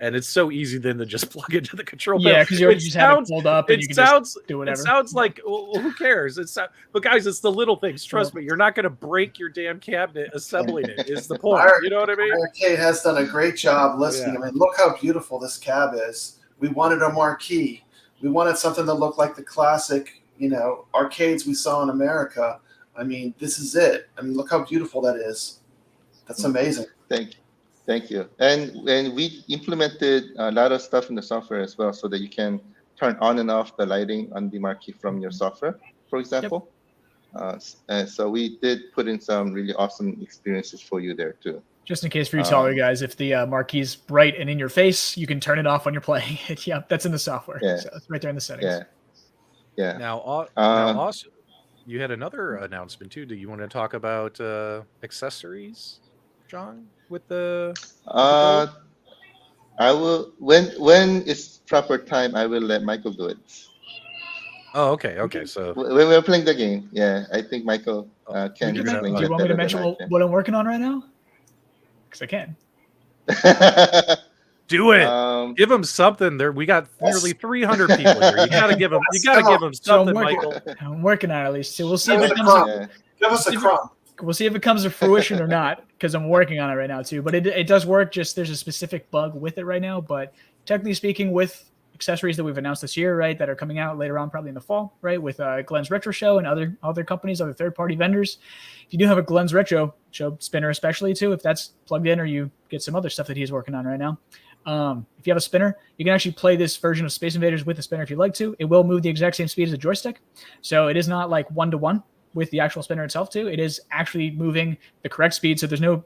[SPEAKER 1] And it's so easy then to just plug into the control panel.
[SPEAKER 3] Yeah, because you already just have it pulled up and you can just do whatever.
[SPEAKER 1] It sounds like, well, who cares? But guys, it's the little things. Trust me, you're not going to break your damn cabinet assembling it, is the point. You know what I mean?
[SPEAKER 4] iiRcade has done a great job listening. I mean, look how beautiful this cab is. We wanted a marquee. We wanted something that looked like the classic, arcades we saw in America. I mean, this is it. I mean, look how beautiful that is. That's amazing.
[SPEAKER 2] Thank you. And we implemented a lot of stuff in the software as well, so that you can turn on and off the lighting on the marquee from your software, for example. And so we did put in some really awesome experiences for you there too.
[SPEAKER 3] Just in case for you taller guys, if the marquee's bright and in your face, you can turn it off when you're playing it. Yeah, that's in the software.
[SPEAKER 2] Yeah.
[SPEAKER 3] So it's right there in the settings.
[SPEAKER 2] Yeah.
[SPEAKER 1] Now also, you had another announcement too. Do you want to talk about accessories, John? With the
[SPEAKER 2] I will when it's proper time, I will let Michael do it.
[SPEAKER 1] Oh, okay. So
[SPEAKER 2] when we're playing the game, I think Michael can explain.
[SPEAKER 3] Do you want me to mention what I'm working on right now? Because I can.
[SPEAKER 1] Do it. Give them something. There, we got nearly 300 people here. You gotta give them. You gotta give them something, Michael.
[SPEAKER 3] I'm working on it at least. So we'll see if it comes.
[SPEAKER 4] Give us a crumb.
[SPEAKER 3] We'll see if it comes to fruition or not, because I'm working on it right now too. But it does work. Just there's a specific bug with it right now. But technically speaking, with accessories that we've announced this year, right, that are coming out later on, probably in the fall, right, with Glenn's Retro Show and other companies, other third-party vendors. If you do have a Glenn's Retro Show spinner, especially too, if that's plugged in, or you get some other stuff that he's working on right now, if you have a spinner, you can actually play this version of Space Invaders with a spinner if you'd like to. It will move the exact same speed as a joystick. So it is not like 1-to-1 with the actual spinner itself too. It is actually moving the correct speed. So there's no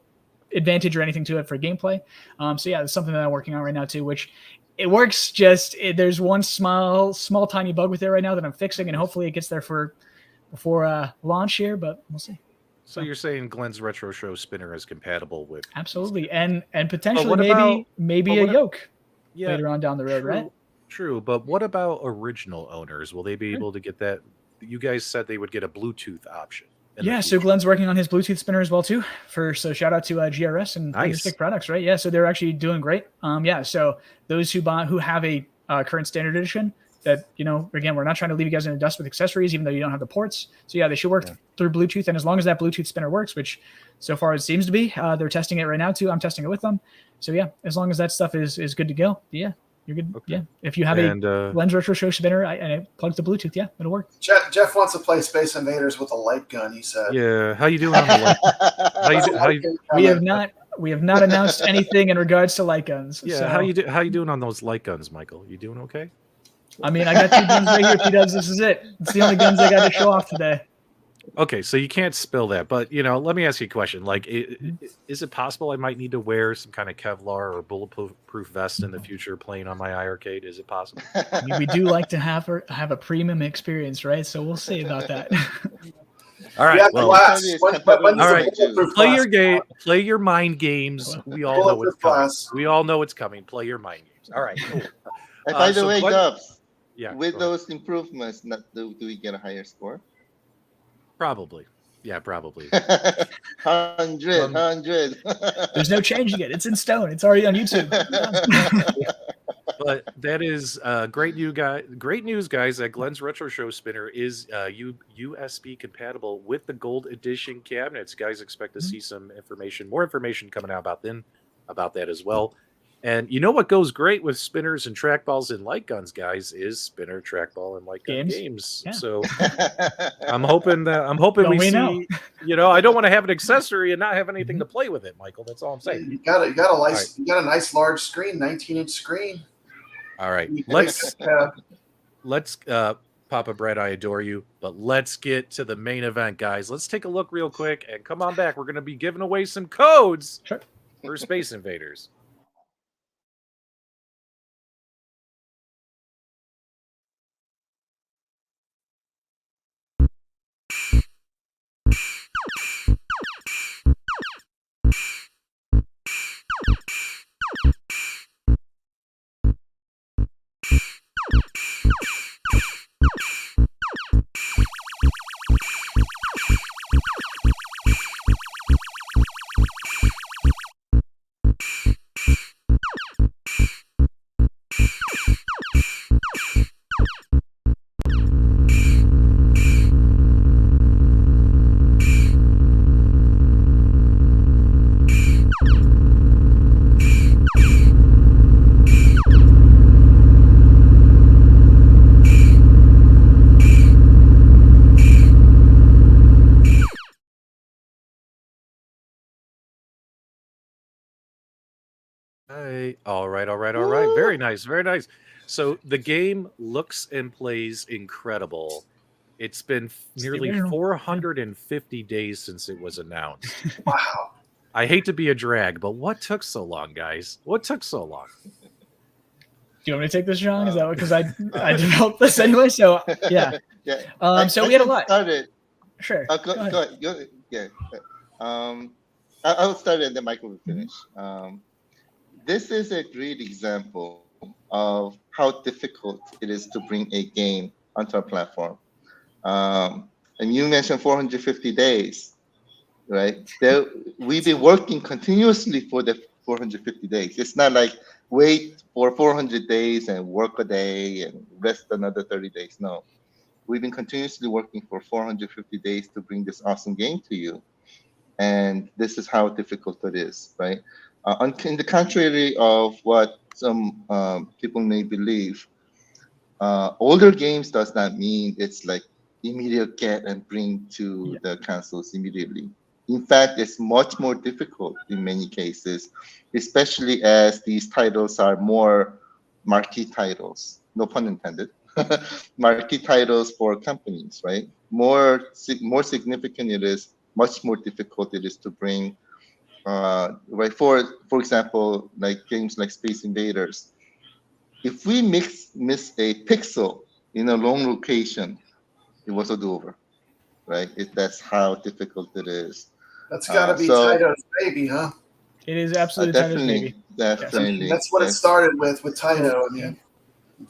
[SPEAKER 3] advantage or anything to it for gameplay. So yeah, that's something that I'm working on right now too, which it works. There's one small tiny bug with it right now that I'm fixing, and hopefully it gets there before launch here, but we'll see.
[SPEAKER 1] So you're saying Glenn's Retro Show spinner is compatible with
[SPEAKER 3] Absolutely, and potentially
[SPEAKER 1] what
[SPEAKER 3] maybe a yoke
[SPEAKER 1] yeah,
[SPEAKER 3] later on down the road,
[SPEAKER 1] true,
[SPEAKER 3] right?
[SPEAKER 1] True, but what about original owners? Will they be able to get that? You guys said they would get a Bluetooth option.
[SPEAKER 3] Yeah, so Glenn's working on his Bluetooth spinner as well too. So shout out to GRS and Stick Products, right? Yeah, so they're actually doing great. Yeah, so those who have a current standard edition, that, you know, again, we're not trying to leave you guys in the dust with accessories, even though you don't have the ports. So yeah, they should work through Bluetooth, and as long as that Bluetooth spinner works, which so far it seems to be, they're testing it right now too. I'm testing it with them. So yeah, as long as that stuff is good to go, yeah, you're good. Okay. Yeah, if you have a Glenn's Retro Show spinner and it plugs to Bluetooth, yeah, it'll work.
[SPEAKER 4] Jeff wants to play Space Invaders with a light gun. He said.
[SPEAKER 1] Yeah, how you doing on the light?
[SPEAKER 3] We have not announced anything in regards to light guns.
[SPEAKER 1] Yeah,
[SPEAKER 3] so.
[SPEAKER 1] How you doing on those light guns, Michael? You doing okay?
[SPEAKER 3] I mean, I got 2 guns right here, PDubs. This is it. It's the only guns I got to show off today.
[SPEAKER 1] Okay, so you can't spill that, but, you know, let me ask you a question. Like, is it possible I might need to wear some kind of Kevlar or bulletproof vest in the future playing on my iiRcade? Is it possible?
[SPEAKER 3] We do like to have a premium experience, right? So we'll see about that.
[SPEAKER 1] All right.
[SPEAKER 4] Yeah,
[SPEAKER 1] well,
[SPEAKER 4] all
[SPEAKER 1] right. Play your game. Play your mind games. We all know what's coming. We all know it's coming. Play your mind games. All right. Cool.
[SPEAKER 2] And by the way, Dubs.
[SPEAKER 1] Yeah.
[SPEAKER 2] With those improvements, do we get a higher score?
[SPEAKER 1] Probably. Yeah, probably.
[SPEAKER 2] 100.
[SPEAKER 3] There's no changing it. It's in stone. It's already on YouTube.
[SPEAKER 1] But that is great news, guys. That Glenn's Retro Show spinner is USB compatible with the Gold Edition cabinets. Guys, expect to see more information coming out about that as well. And you know what goes great with spinners and trackballs and light guns, guys, is spinner, trackball, and light gun games. Yeah. So I'm hoping we see. You know, I don't want to have an accessory and not have anything to play with it, Michael. That's all I'm saying.
[SPEAKER 4] You got a nice large screen, 19-inch screen.
[SPEAKER 1] All right, let's Papa Brad, I adore you, but let's get to the main event, guys. Let's take a look real quick and come on back. We're going to be giving away some codes for Space Invaders. All right. Very nice. So the game looks and plays incredible. It's been nearly 450 days since it was announced.
[SPEAKER 4] Wow.
[SPEAKER 1] I hate to be a drag, but what took so long, guys? What took so long?
[SPEAKER 3] Do you want me to take this, Jong? Is that because I developed this anyway? So yeah. So we had a lot.
[SPEAKER 2] Started.
[SPEAKER 3] Sure.
[SPEAKER 2] Go ahead. Yeah. I'll start and then Michael will finish. This is a great example of how difficult it is to bring a game onto our platform. And you mentioned 450 days, right? We've been working continuously for the 450 days. It's not like wait for 400 days and work a day and rest another 30 days. No, we've been continuously working for 450 days to bring this awesome game to you. And this is how difficult it is, right? In the contrary of what some people may believe, older games does not mean it's like immediate get and bring to the consoles immediately. In fact, it's much more difficult in many cases, especially as these titles are more marquee titles. No pun intended. Marquee titles for companies, right? More significant it is, much more difficult it is to bring. Right, for example, like games like Space Invaders. If we miss a pixel in a long location, it was a do-over, right? That's how difficult it is.
[SPEAKER 4] That's got to be
[SPEAKER 2] So
[SPEAKER 4] Taito's baby, huh?
[SPEAKER 3] It is absolutely Taito's baby.
[SPEAKER 2] definitely.
[SPEAKER 4] That's what it started with Taito.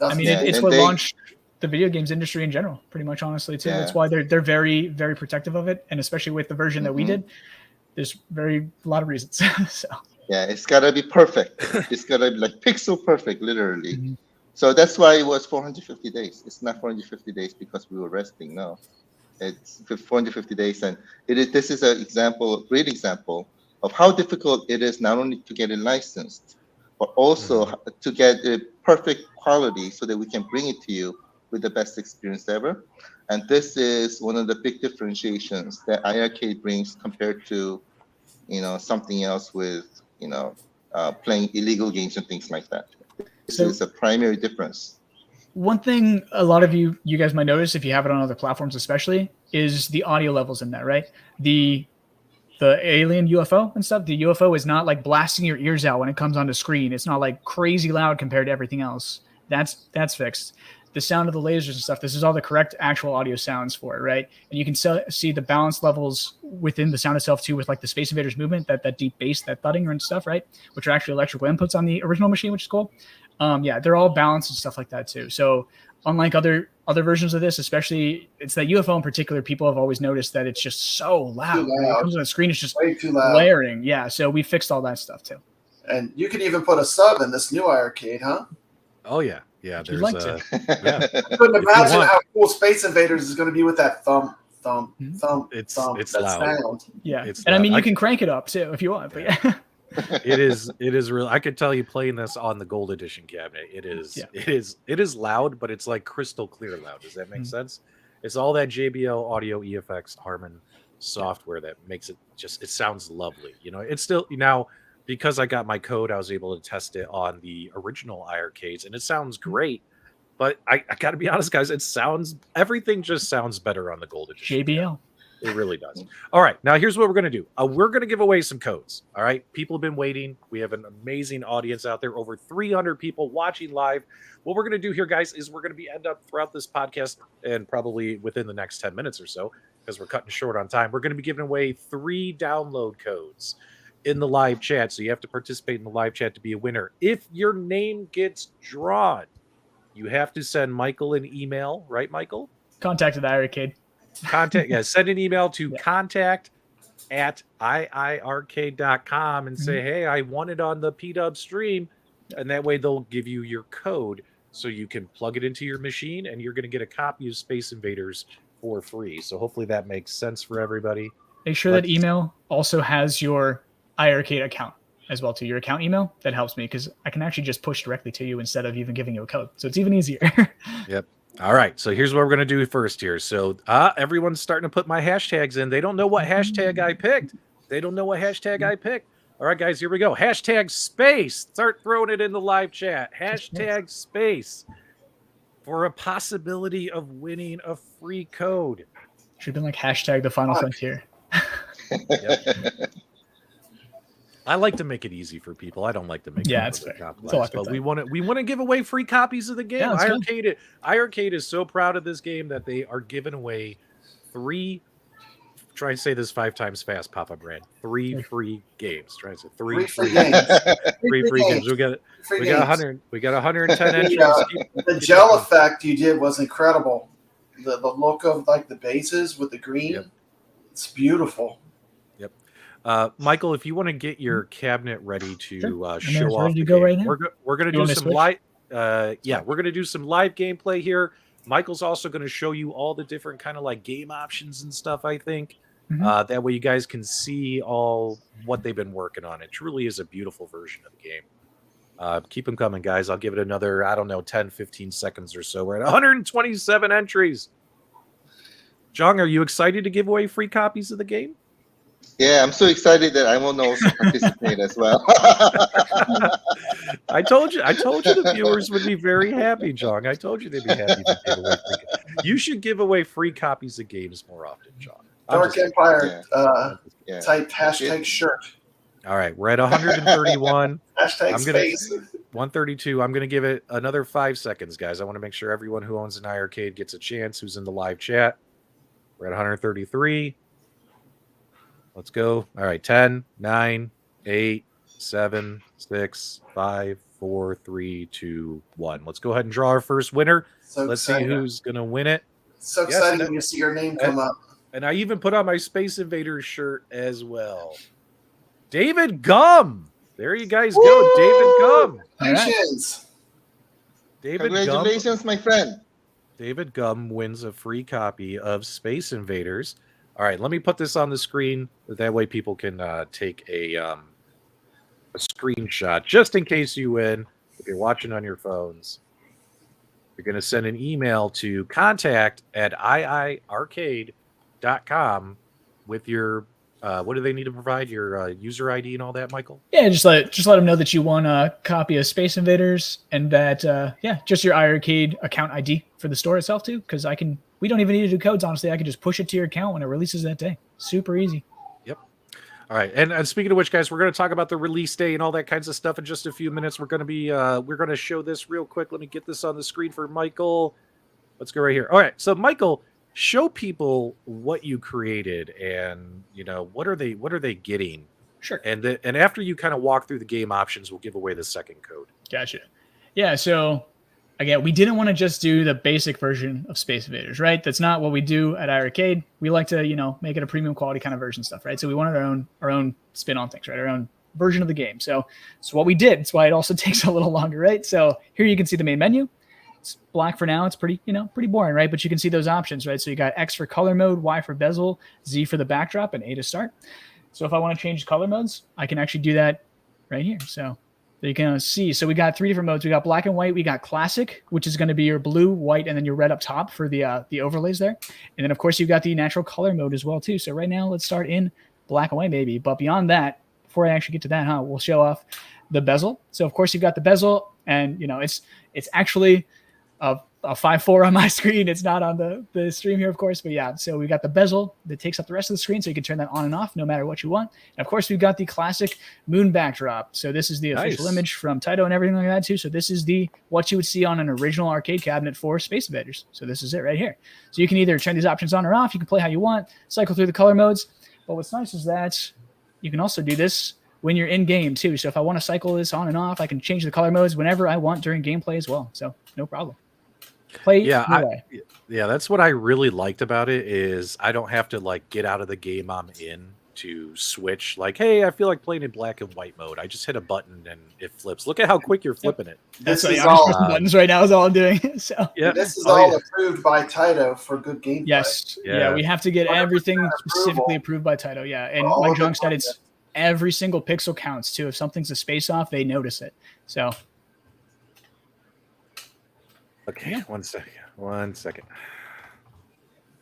[SPEAKER 4] I mean,
[SPEAKER 3] it's what launched the video games industry in general, pretty much, honestly, too. That's why they're very, very protective of it, and especially with the version that we did, there's a lot of reasons. So
[SPEAKER 2] yeah, it's gotta be perfect. It's gotta be like pixel perfect, literally. So that's why it was 450 days. It's not 450 days because we were resting. No, it's 450 days, and this is an example, great example of how difficult it is not only to get it licensed, but also to get a perfect quality so that we can bring it to you with the best experience ever. And this is one of the big differentiations that iiRcade brings compared to, something else with, playing illegal games and things like that. This is a primary difference.
[SPEAKER 3] One thing a lot of you guys might notice if you have it on other platforms, especially, is the audio levels in that, right? The alien UFO and stuff. The UFO is not like blasting your ears out when it comes onto screen. It's not like crazy loud compared to everything else. That's fixed. The sound of the lasers and stuff, this is all the correct actual audio sounds for it, right? And you can see the balance levels within the sound itself too, with like the Space Invaders movement, that deep bass, that thudding and stuff, right? Which are actually electrical inputs on the original machine, which is cool. They're all balanced and stuff like that too. So unlike other versions of this, especially it's that UFO in particular, people have always noticed that it's just so loud. When it comes on the screen, it's just way too loud, blaring. Yeah, so we fixed all that stuff too.
[SPEAKER 4] And you could even put a sub in this new iiRcade, huh?
[SPEAKER 1] Oh yeah. Yeah, there's
[SPEAKER 3] to.
[SPEAKER 1] Yeah.
[SPEAKER 4] I couldn't imagine how cool Space Invaders is going to be with that thump.
[SPEAKER 1] It's
[SPEAKER 4] that
[SPEAKER 1] loud.
[SPEAKER 4] sound.
[SPEAKER 3] Yeah,
[SPEAKER 1] it's
[SPEAKER 3] and
[SPEAKER 1] loud.
[SPEAKER 3] I mean you can crank it up too if you want. But yeah,
[SPEAKER 1] it is real. I could tell you playing this on the Gold Edition cabinet. It is loud, but it's like crystal clear loud. Does that make sense? It's all that JBL audio EFX Harman software that makes it sounds lovely. It's still now. Because I got my code, I was able to test it on the original iiRcades, and it sounds great. But I got to be honest, guys, everything just sounds better on the Gold Edition.
[SPEAKER 3] JBL.
[SPEAKER 1] It really does. All right, now here's what we're going to do. We're going to give away some codes. All right, people have been waiting. We have an amazing audience out there, over 300 people watching live. What we're going to do here, guys, is we're going to end up throughout this podcast and probably within the next 10 minutes or so, because we're cutting short on time, we're going to be giving away 3 download codes in the live chat. So you have to participate in the live chat to be a winner. If your name gets drawn, you have to send Michael an email, right, Michael?
[SPEAKER 3] Contact at iiRcade.
[SPEAKER 1] Send an email to contact@iiRcade.com and say, hey, I won it on the PDub stream. And that way they'll give you your code so you can plug it into your machine and you're going to get a copy of Space Invaders for free. So hopefully that makes sense for everybody.
[SPEAKER 3] Make sure that email also has your iiRcade account as well, to your account email. That helps me because I can actually just push directly to you instead of even giving you a code. So it's even easier.
[SPEAKER 1] Yep. All right. So here's what we're going to do first here. So everyone's starting to put my hashtags in. They don't know what hashtag I picked. All right, guys, here we go. Hashtag space. Start throwing it in the live chat. Hashtag space for a possibility of winning a free code.
[SPEAKER 3] Should have been like hashtag the final frontier.
[SPEAKER 1] Yep. I like to make it easy for people. I don't like to make it complex. But we want to give away free copies of the game. iiRcade is so proud of this game that they are giving away 3. Try and say this 5 times fast, Papa Brand. 3 free games. Try and say 3 free games. 3 free games. We got 100. We got 110 entries.
[SPEAKER 4] The gel effect you did was incredible. The look of like the bases with the green, it's beautiful.
[SPEAKER 1] Michael, if you want to get your cabinet ready to show off the
[SPEAKER 3] game,
[SPEAKER 1] right now?
[SPEAKER 3] We're
[SPEAKER 1] going to do some live. We're going to do some live gameplay here. Michael's also going to show you all the different kind of like game options and stuff. I think that way you guys can see all what they've been working on. It truly is a beautiful version of the game. Keep them coming, guys. I'll give it another 10, 15 seconds or so. We're at 127 entries. Jong, are you excited to give away free copies of the game?
[SPEAKER 2] Yeah, I'm so excited that I will also participate as well.
[SPEAKER 1] I told you the viewers would be very happy, Jong. I told you they'd be happy if you gave away free. You should give away free copies of games more often, Jong.
[SPEAKER 4] Dark Empire
[SPEAKER 2] Yeah.
[SPEAKER 4] type hashtag shirt.
[SPEAKER 1] All right, we're at 131.
[SPEAKER 4] Hashtag space.
[SPEAKER 1] 132. I'm going to give it another 5 seconds, guys. I want to make sure everyone who owns an iArcade gets a chance who's in the live chat. We're at 133. Let's go. All right, 10, 9, 8, 7, 6, 5, 4, 3, 2, 1. Let's go ahead and draw our first winner.
[SPEAKER 4] So
[SPEAKER 1] Let's
[SPEAKER 4] exciting.
[SPEAKER 1] see who's going to win it.
[SPEAKER 4] So exciting when you see your name come up.
[SPEAKER 1] And I even put on my Space Invaders shirt as well. David Gum. There you guys go.
[SPEAKER 4] Woo!
[SPEAKER 1] David Gum.
[SPEAKER 4] Congratulations.
[SPEAKER 2] Congratulations, my friend.
[SPEAKER 1] David Gum wins a free copy of Space Invaders. All right, let me put this on the screen. That way people can take a screenshot just in case you win. If you're watching on your phones, you're going to send an email to contact@iiRcade.com with your what do they need to provide? Your user ID and all that, Michael?
[SPEAKER 3] Yeah, just let them know that you won a copy of Space Invaders and that just your iArcade account ID for the store itself too, because we don't even need to do codes, honestly. I can just push it to your account when it releases that day. Super easy.
[SPEAKER 1] Yep. All right. And speaking of which, guys, we're going to talk about the release day and all that kinds of stuff in just a few minutes. We're going to show this real quick. Let me get this on the screen for Michael. Let's go right here. All right. So Michael, show people what you created and, what are they getting?
[SPEAKER 3] Sure.
[SPEAKER 1] And after you kind of walk through the game options, we'll give away the second code.
[SPEAKER 3] Gotcha. Yeah. So again, we didn't want to just do the basic version of Space Invaders, right? That's not what we do at iArcade. We like to, make it a premium quality kind of version stuff, right? So we wanted our own spin on things, right? Our own version of the game. So what we did. That's why it also takes a little longer, right? So here you can see the main menu. It's black for now. It's pretty boring, right? But you can see those options, right? So you got X for color mode, Y for bezel, Z for the backdrop, and A to start. So if I want to change color modes, I can actually do that right here. So you can see. So we got 3 different modes. We got black and white. We got classic, which is going to be your blue, white, and then your red up top for the overlays there. And then, of course, you've got the natural color mode as well, too. So right now, let's start in black and white, maybe. But beyond that, before I actually get to that, we'll show off the bezel. So, of course, you've got the bezel, and, it's actually a 5:4 on my screen. It's not on the stream here, of course, but yeah. So we got the bezel that takes up the rest of the screen, so you can turn that on and off no matter what you want. And of course, we've got the classic moon backdrop. So this is the official image from Taito and everything like that too. So this is what you would see on an original arcade cabinet for Space Invaders. So this is it right here. So you can either turn these options on or off. You can play how you want, cycle through the color modes. But what's nice is that you can also do this when you're in game too. So if I want to cycle this on and off, I can change the color modes whenever I want during gameplay as well. So no problem.
[SPEAKER 1] That's what I really liked about it is I don't have to get out of the game I'm in to switch. Hey, I feel like playing in black and white mode. I just hit a button and it flips. Look at how quick you're flipping it.
[SPEAKER 3] That's all buttons right now is all I'm doing. So
[SPEAKER 1] yeah,
[SPEAKER 4] this is all approved by Taito for good gameplay.
[SPEAKER 3] Yes, yeah, we have to get everything specifically approved by Taito. Yeah, and like Jong said, it's every single pixel counts too. If something's a space off, they notice it. So.
[SPEAKER 1] Okay, yeah. One second.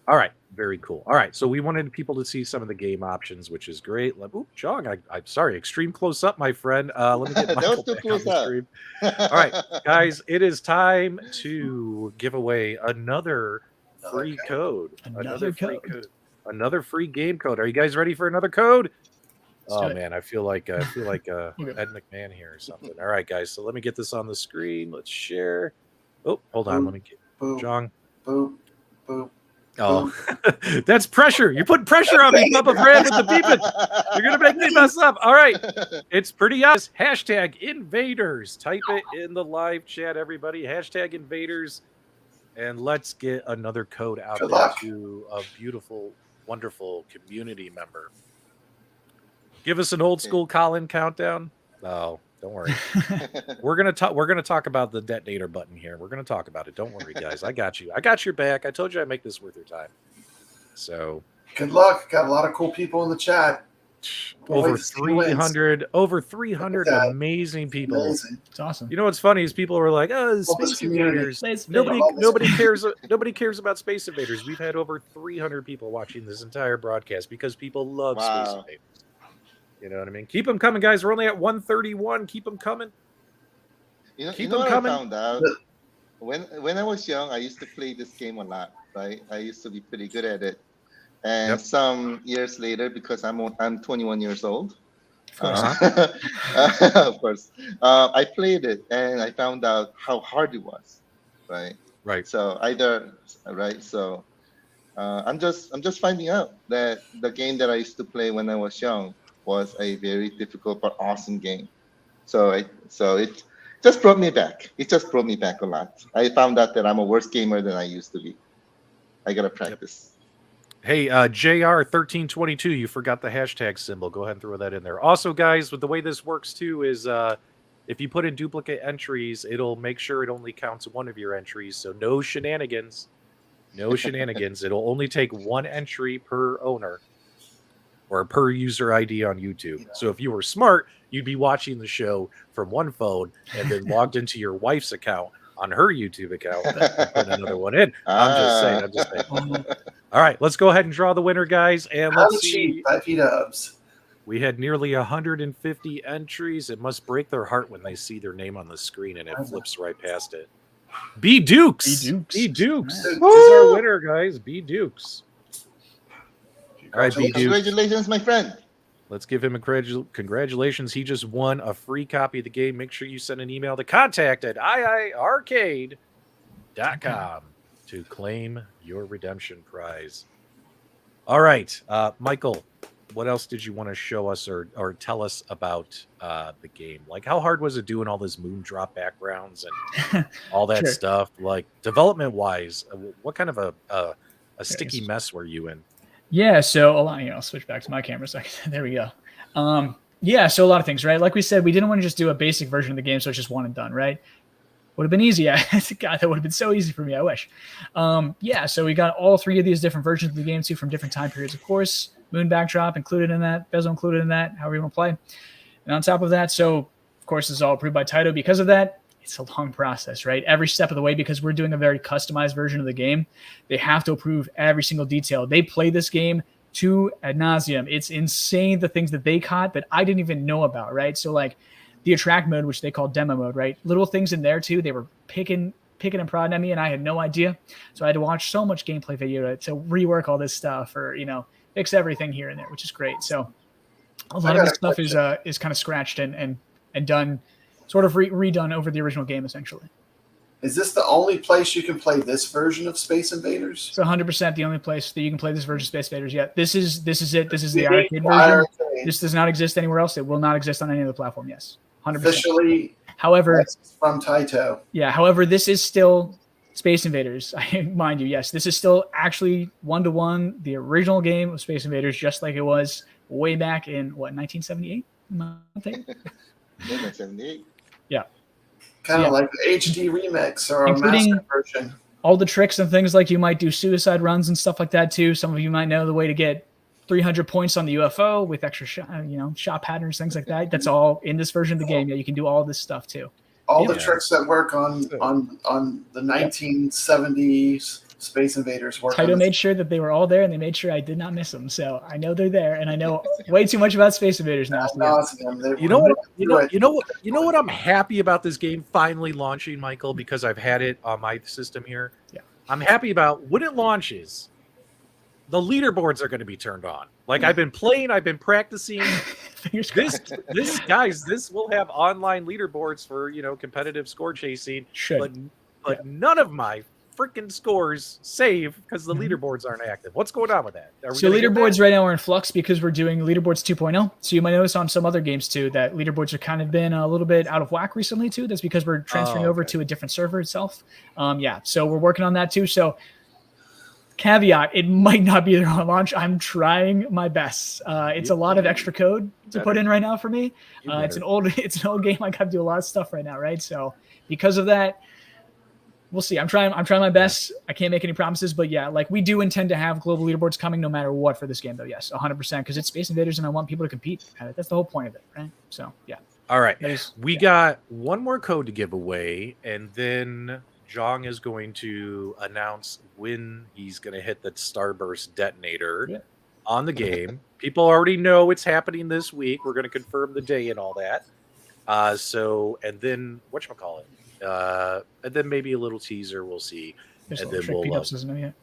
[SPEAKER 1] All right, very cool. All right, so we wanted people to see some of the game options, which is great. Ooh, Jong, I'm sorry, extreme close up, my friend. Let me get Michael back on the stream. All right, guys, it is time to give away another free code. Another free game code. Are you guys ready for another code? Oh man, I feel like Ed McMahon here or something. All right, guys, so let me get this on the screen. Let's share. Oh, hold on. Let me get Jong.
[SPEAKER 4] Boop, boop.
[SPEAKER 1] Oh, that's pressure. You're putting pressure on me, Papa Brad, with the beeping. You're going to make me mess up. All right. It's pretty obvious. Hashtag invaders. Type it in the live chat, everybody. Hashtag invaders. And let's get another code out there to a beautiful, wonderful community member. Give us an old school call-in countdown. Oh, don't worry. We're gonna talk about the detonator button here. We're gonna talk about it. Don't worry, guys. I got you. I got your back. I told you I'd make this worth your time. So
[SPEAKER 4] good luck. Got a lot of cool people in the chat.
[SPEAKER 1] Over
[SPEAKER 4] Who wins?
[SPEAKER 1] 300
[SPEAKER 4] Look at that.
[SPEAKER 1] amazing people.
[SPEAKER 4] Amazing.
[SPEAKER 3] It's awesome.
[SPEAKER 1] You know what's funny is people are like, "Oh,
[SPEAKER 4] Love this
[SPEAKER 1] Space
[SPEAKER 4] community.
[SPEAKER 1] Invaders."
[SPEAKER 3] Space
[SPEAKER 1] Nobody
[SPEAKER 3] Invaders.
[SPEAKER 1] nobody cares about Space Invaders. We've had over 300 people watching this entire broadcast because people love Space
[SPEAKER 2] Wow.
[SPEAKER 1] Invaders. You know what I mean? Keep them coming, guys. We're only at 131. Keep them coming.
[SPEAKER 2] You
[SPEAKER 1] Keep
[SPEAKER 2] know
[SPEAKER 1] them
[SPEAKER 2] what
[SPEAKER 1] coming.
[SPEAKER 2] I found out? When I was young, I used to play this game a lot, right? I used to be pretty good at it. And
[SPEAKER 1] Yep.
[SPEAKER 2] some years later, because I'm 21 years old,
[SPEAKER 1] Uh-huh.
[SPEAKER 2] of course, I played it and I found out how hard it was, right?
[SPEAKER 1] Right.
[SPEAKER 2] So I'm just finding out that the game that I used to play when I was young was a very difficult but awesome game. So it just brought me back. It just brought me back a lot. I found out that I'm a worse gamer than I used to be. I gotta practice.
[SPEAKER 1] Hey, JR1322, you forgot the hashtag symbol. Go ahead and throw that in there. Also, guys, with the way this works too is if you put in duplicate entries, it'll make sure it only counts one of your entries. So no shenanigans. No shenanigans. It'll only take one entry per owner or per user ID on YouTube. So if you were smart, you'd be watching the show from one phone and then logged into your wife's account on her YouTube account and put another one in. I'm just saying. All right, let's go ahead and draw the winner, guys. And
[SPEAKER 4] How
[SPEAKER 1] let's
[SPEAKER 4] to
[SPEAKER 1] see.
[SPEAKER 4] cheat by PDubs.
[SPEAKER 1] We had nearly 150 entries. It must break their heart when they see their name on the screen and it flips right past it. B Dukes.
[SPEAKER 3] B Dukes.
[SPEAKER 1] This is our winner, guys. B Dukes. All right, B Dukes.
[SPEAKER 2] Congratulations, my friend.
[SPEAKER 1] Let's give him a congratulations. He just won a free copy of the game. Make sure you send an email to contact@iiRcade.com to claim your redemption prize. All right, Michael, what else did you want to show us or tell us about the game? Like, how hard was it doing all this moon drop backgrounds and all that
[SPEAKER 3] Sure.
[SPEAKER 1] stuff? Like, development-wise, what kind of a sticky mess were you in?
[SPEAKER 3] Yeah, so a lot, I'll switch back to my camera a second. There we go. Yeah, so a lot of things, right? Like we said, we didn't want to just do a basic version of the game, so it's just one and done, right? Would have been easy. God, that would have been so easy for me, I wish. Yeah, so we got all three of these different versions of the game, too, from different time periods, of course. Moon backdrop included in that, bezel included in that, however you want to play. And on top of that, so, of course, this is all approved by Taito. Because of that, it's a long process, right? Every step of the way, because we're doing a very customized version of the game, they have to approve every single detail. They play this game to ad nauseum. It's insane the things that they caught that I didn't even know about, right? So like the attract mode, which they call demo mode, right? Little things in there too. They were picking and prodding at me, and I had no idea. So I had to watch so much gameplay video to rework all this stuff or fix everything here and there, which is great. So a lot of this stuff is kind of scratched and done, sort of redone over the original game, essentially.
[SPEAKER 4] Is this the only place you can play this version of Space Invaders?
[SPEAKER 3] It's 100% the only place that you can play this version of Space Invaders. Yeah, this is it. This is the arcade version. This does not exist anywhere else. It will not exist on any other platform. Yes, 100%.
[SPEAKER 4] Officially,
[SPEAKER 3] however,
[SPEAKER 4] from Taito.
[SPEAKER 3] Yeah. However, this is still Space Invaders. I mind you. Yes, this is still actually 1-to-1 the original game of Space Invaders, just like it was way back in 1978. I think.
[SPEAKER 2] 1978.
[SPEAKER 3] Yeah.
[SPEAKER 4] Kind of like the HD remix or a master version.
[SPEAKER 3] All the tricks and things like you might do suicide runs and stuff like that too. Some of you might know the way to get 300 points on the UFO with extra shot patterns, things like that. That's all in this version of the game. Yeah, you can do all this stuff too.
[SPEAKER 4] All the tricks that work on the 1970s Space Invaders work.
[SPEAKER 3] Taito made sure that they were all there, and they made sure I did not miss them. So I know they're there, and I know way too much about Space Invaders now.
[SPEAKER 1] You know what I'm happy about this game finally launching, Michael, because I've had it on my system here.
[SPEAKER 3] Yeah.
[SPEAKER 1] I'm happy about when it launches, the leaderboards are going to be turned on. Like I've been playing, I've been practicing. This will have online leaderboards for competitive score chasing. But none of my freaking scores save because the leaderboards aren't active. What's going on with that?
[SPEAKER 3] So leaderboards right now are in flux because we're doing leaderboards 2.0. So you might notice on some other games too that leaderboards have kind of been a little bit out of whack recently too. That's because we're transferring over to a different server itself. So we're working on that too. So caveat, it might not be there on launch. I'm trying my best. It's a lot of extra code to put in right now for me. It's an old game. I got to do a lot of stuff right now, right? So because of that, we'll see. I'm trying my best. I can't make any promises, but yeah, like we do intend to have global leaderboards coming no matter what for this game, though. Yes, 100%, because it's Space Invaders, and I want people to compete. That's the whole point of it, right? So yeah.
[SPEAKER 1] All right, we got one more code to give away, and then Jong is going to announce when he's going to hit the Starburst detonator on the game. People already know it's happening this week. We're going to confirm the day and all that. And then whatchamacallit? And then maybe a little teaser. We'll see.
[SPEAKER 3] There's
[SPEAKER 1] and
[SPEAKER 3] a
[SPEAKER 1] then
[SPEAKER 3] trick
[SPEAKER 1] we'll.
[SPEAKER 3] PDubs doesn't know yet.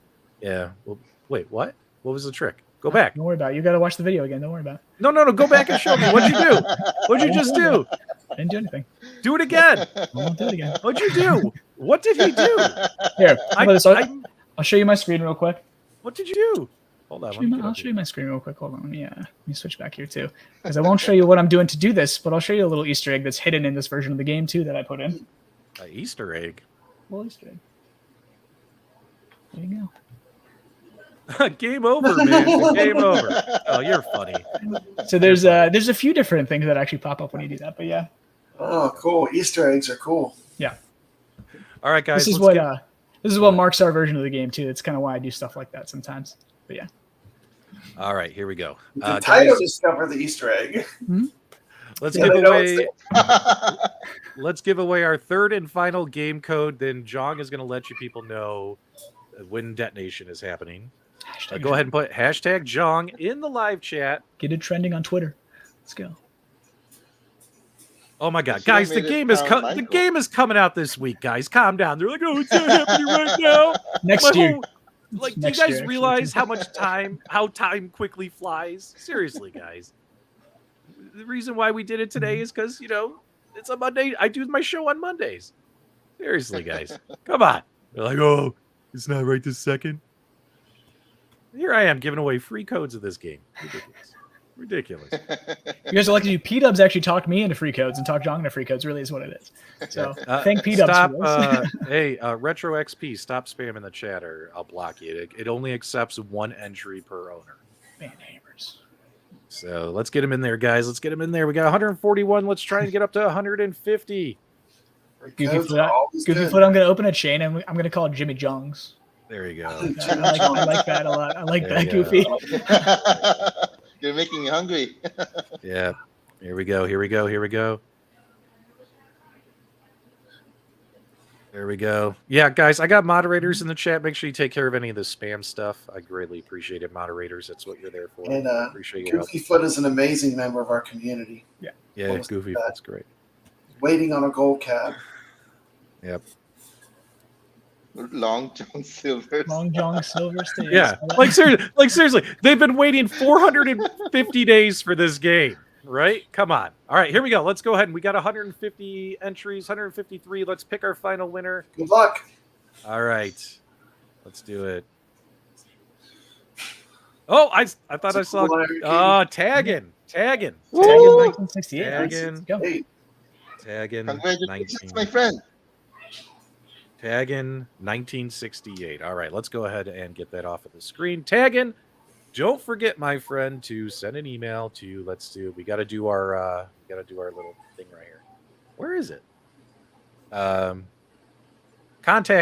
[SPEAKER 1] Yeah. Well, wait. What? What was the trick? Go back.
[SPEAKER 3] Don't worry about it. You got to watch the video again. Don't worry about it.
[SPEAKER 1] No. Go back and show me. What'd you do? What'd you just do?
[SPEAKER 3] I didn't do anything.
[SPEAKER 1] Do it again.
[SPEAKER 3] I won't do it again.
[SPEAKER 1] What'd you do? What did he do?
[SPEAKER 3] Here, I'll show you my screen real quick.
[SPEAKER 1] What did you do? Hold on.
[SPEAKER 3] I'll show you my screen real quick. Hold on. Let me switch back here too, because I won't show you what I'm doing to do this, but I'll show you a little Easter egg that's hidden in this version of the game too that I put in.
[SPEAKER 1] An Easter egg.
[SPEAKER 3] Well, Easter egg. There you go.
[SPEAKER 1] Game over, man. Game over. Oh, you're funny.
[SPEAKER 3] So there's a few different things that actually pop up when you do that, but yeah.
[SPEAKER 4] Oh, cool. Easter eggs are cool.
[SPEAKER 3] Yeah.
[SPEAKER 1] All right, guys.
[SPEAKER 3] This is what marks our version of the game too. It's kind of why I do stuff like that sometimes. But yeah.
[SPEAKER 1] All right, here we go.
[SPEAKER 4] Taito discover the Easter egg.
[SPEAKER 1] Let's give away. Let's give away our third and final game code. Then Jong is going to let you people know when detonation is happening. Go ahead and put hashtag Jong in the live chat.
[SPEAKER 3] Get it trending on Twitter. Let's go.
[SPEAKER 1] Oh my God, guys! The game is coming out this week, guys. Calm down. They're like, oh, it's not happening right now.
[SPEAKER 3] Next year.
[SPEAKER 1] Do you guys realize how time quickly flies? Seriously, guys. The reason why we did it today is because it's a Monday. I do my show on Mondays. Seriously, guys, come on. They're like, oh, it's not right this second. Here I am giving away free codes of this game. Ridiculous.
[SPEAKER 3] You guys are lucky. PDubs actually talked me into free codes and talked Jong into free codes. Really is what it is. So thank PDubs for this.
[SPEAKER 1] Hey, Retro XP, stop spamming the chat or I'll block you. It only accepts one entry per owner.
[SPEAKER 3] Man, hamers.
[SPEAKER 1] So let's get him in there, guys. Let's get him in there. We got 141. Let's try and get up to 150.
[SPEAKER 3] Goofy foot. I'm going to open a chain and I'm going to call it Jimmy Jong's.
[SPEAKER 1] There you go.
[SPEAKER 3] I like that a lot. I like that, Goofy.
[SPEAKER 2] You're making me hungry.
[SPEAKER 1] Yeah. Here we go. There we go. Yeah, guys, I got moderators in the chat. Make sure you take care of any of the spam stuff. I greatly appreciate it, moderators. That's what you're there for.
[SPEAKER 4] And
[SPEAKER 1] appreciate your
[SPEAKER 4] Goofy Foot is an amazing member of our community.
[SPEAKER 1] Yeah, Goofy Foot's great.
[SPEAKER 4] Waiting on a gold cab.
[SPEAKER 1] Yep.
[SPEAKER 2] Long John Silver.
[SPEAKER 3] Stays.
[SPEAKER 1] Yeah, like seriously, they've been waiting 450 days for this game, right? Come on. All right, here we go. Let's go ahead. We got 150 entries, 153. Let's pick our final winner.
[SPEAKER 4] Good luck.
[SPEAKER 1] All right, let's do it. Oh, I thought I saw. Oh, tagging.
[SPEAKER 3] 1968.
[SPEAKER 1] Tagging.
[SPEAKER 2] Congratulations, my friend.
[SPEAKER 1] Taggin 1968. All right, let's go ahead and get that off of the screen. Taggin, don't forget, my friend, to send an email to. We got to do our little thing right here. Where is it? Contact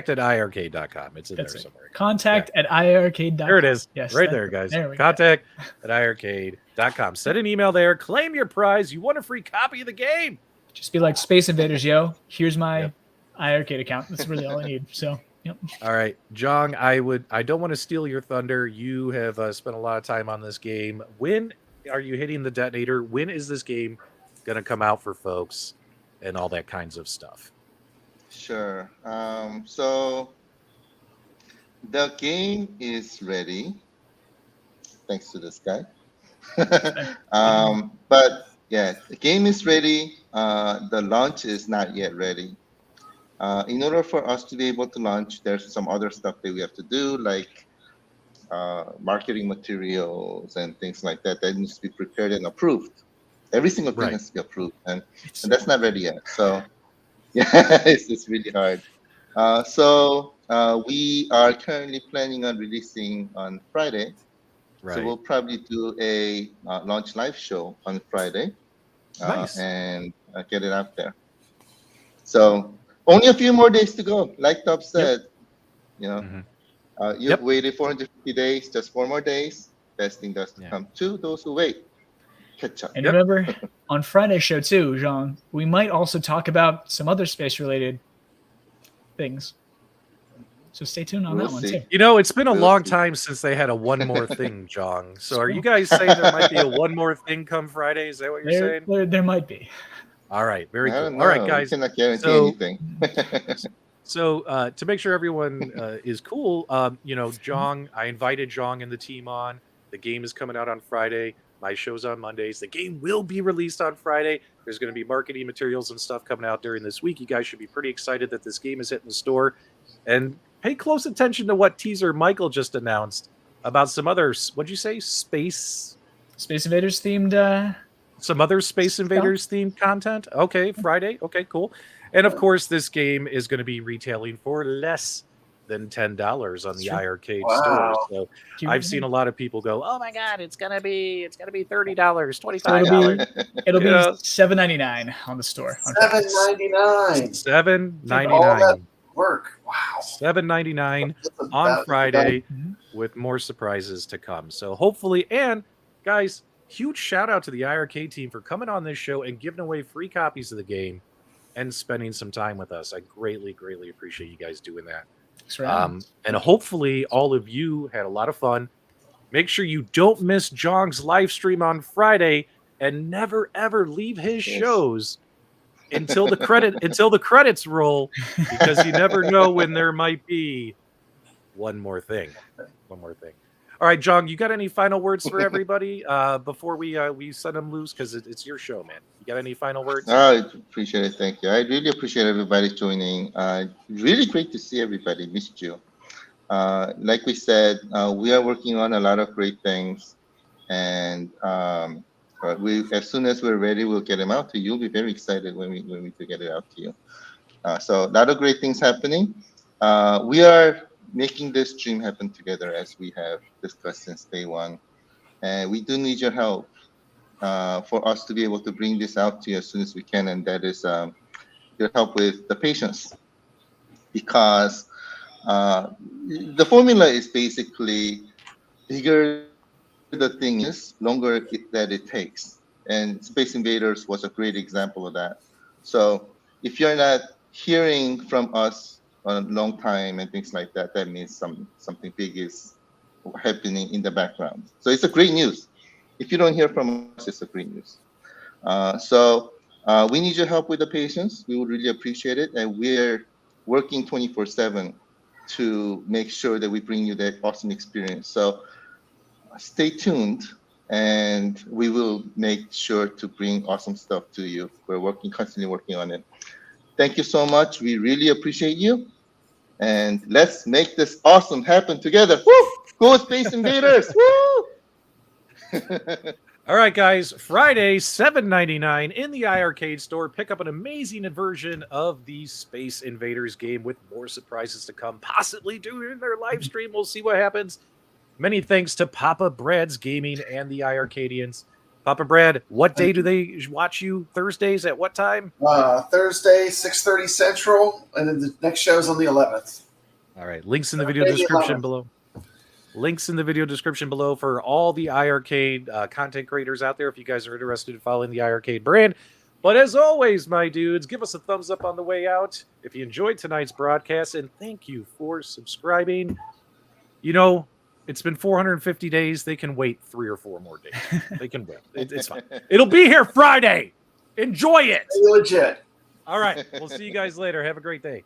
[SPEAKER 1] at iiRcade.com. It's in there somewhere.
[SPEAKER 3] Contact at iiRcade.com.
[SPEAKER 1] There it is.
[SPEAKER 3] Yes,
[SPEAKER 1] right there, guys. Contact at iiRcade.com. Send an email there. Claim your prize. You won a free copy of the game.
[SPEAKER 3] Just be like Space Invaders, yo. Here's my iiRcade account. That's really all I need. So, yep.
[SPEAKER 1] All right, Jong, I don't want to steal your thunder. You have spent a lot of time on this game. When are you hitting the detonator? When is this game going to come out for folks and all that kinds of stuff?
[SPEAKER 2] Sure. So the game is ready. Thanks to this guy. But yeah, the game is ready. The launch is not yet ready. In order for us to be able to launch, there's some other stuff that we have to do, like marketing materials and things like that needs to be prepared and approved. Every single thing has to be approved, and that's not ready yet. So yeah, it's really hard. So we are currently planning on releasing on Friday. Right. So we'll probably do a launch live show on Friday and get it out there. So only a few more days to go. Like Top said, you know,
[SPEAKER 1] Mhm.
[SPEAKER 2] you've waited 450 days, just 4 more days. Best thing does to come to those who wait. Catch up.
[SPEAKER 3] And remember, on Friday's show too, Jean, we might also talk about some other space-related things. So stay tuned on
[SPEAKER 2] We'll
[SPEAKER 3] that one
[SPEAKER 2] see.
[SPEAKER 3] too.
[SPEAKER 1] You know, it's been a
[SPEAKER 2] We'll
[SPEAKER 1] long
[SPEAKER 2] see.
[SPEAKER 1] time since they had a one more thing, Jong. So are you guys saying there might be a one more thing come Friday? Is that what you're saying?
[SPEAKER 3] There might be.
[SPEAKER 1] All right, very
[SPEAKER 2] I
[SPEAKER 1] cool.
[SPEAKER 2] don't
[SPEAKER 1] All right,
[SPEAKER 2] know.
[SPEAKER 1] guys.
[SPEAKER 2] We cannot guarantee
[SPEAKER 1] So-
[SPEAKER 2] anything.
[SPEAKER 1] So to make sure everyone is cool, you know, Jong, I invited Jong and the team on. The game is coming out on Friday. My show's on Mondays. The game will be released on Friday. There's going to be marketing materials and stuff coming out during this week. You guys should be pretty excited that this game is hitting the store. And pay close attention to what teaser Michael just announced about some other, what'd you say, Space
[SPEAKER 3] Invaders themed.
[SPEAKER 1] some other Space Invaders themed content. Okay, Friday. Okay, cool. And of course, this game is going to be retailing for less than $10 on the
[SPEAKER 3] True.
[SPEAKER 1] iIRCADE
[SPEAKER 4] Wow.
[SPEAKER 1] store. So I've seen a lot of people go, "Oh my God, it's gonna be $30,
[SPEAKER 3] So
[SPEAKER 1] $25."
[SPEAKER 3] it'll be
[SPEAKER 1] Yeah.
[SPEAKER 3] $7.99 on the store. on Friday.
[SPEAKER 4] $7.99.
[SPEAKER 1] $7.99.
[SPEAKER 4] Work. Wow.
[SPEAKER 1] $7.99
[SPEAKER 4] That's
[SPEAKER 1] on
[SPEAKER 4] about-
[SPEAKER 1] Friday
[SPEAKER 3] Mhm.
[SPEAKER 1] with more surprises to come. So hopefully, and guys, huge shout out to the iIRCADE team for coming on this show and giving away free copies of the game and spending some time with us. I greatly, greatly appreciate you guys doing that.
[SPEAKER 3] Thanks for having me.
[SPEAKER 1] And hopefully all of you had a lot of fun. Make sure you don't miss Jong's live stream on Friday and never ever leave his
[SPEAKER 2] Yes.
[SPEAKER 1] shows until the credits roll, because you never know when there might be one more thing. All right, Jong, you got any final words for everybody before we send them loose? Because it's your show, man. You got any final words?
[SPEAKER 2] I appreciate it. Thank you. I really appreciate everybody joining. Really great to see everybody. Missed you. Like we said, we are working on a lot of great things, and as soon as we're ready, we'll get them out to you. You'll be very excited when we get it out to you. So a lot of great things happening. We are making this dream happen together, as we have discussed since day one, and we do need your help for us to be able to bring this out to you as soon as we can, and that is your help with the patience, because the formula is basically bigger the thing is, longer that it takes, and Space Invaders was a great example of that. So if you're not hearing from us on a long time and things like that, that means something big is happening in the background. So it's a great news. If you don't hear from us, it's a great news. So we need your help with the patients. We would really appreciate it, and we're working 24/7 to make sure that we bring you that awesome experience. So stay tuned, and we will make sure to bring awesome stuff to you. We're constantly working on it. Thank you so much. We really appreciate you, and let's make this awesome happen together. Woo! Go Space Invaders! Woo!
[SPEAKER 1] All right, guys. Friday, $7.99 in the iIRCADE store. Pick up an amazing version of the Space Invaders game with more surprises to come, possibly during their live stream. We'll see what happens. Many thanks to Papa Brad's Gaming and the IIRCADIANS. Papa Brad, what day do they watch you? Thursdays at what time?
[SPEAKER 4] Thursday, 6:30 Central, and then the next show is on the 11th.
[SPEAKER 1] All right. Links in the video
[SPEAKER 4] Maybe
[SPEAKER 1] description
[SPEAKER 4] 11th.
[SPEAKER 1] below. Links in the video description below for all the iIRCADE content creators out there if you guys are interested in following the iIRCADE brand. But as always, my dudes, give us a thumbs up on the way out if you enjoyed tonight's broadcast, and thank you for subscribing. You know, it's been 450 days. They can wait 3 or 4 more days. They can wait. It's fine. It'll be here Friday. Enjoy it.
[SPEAKER 4] Legit.
[SPEAKER 1] All right. We'll see you guys later. Have a great day.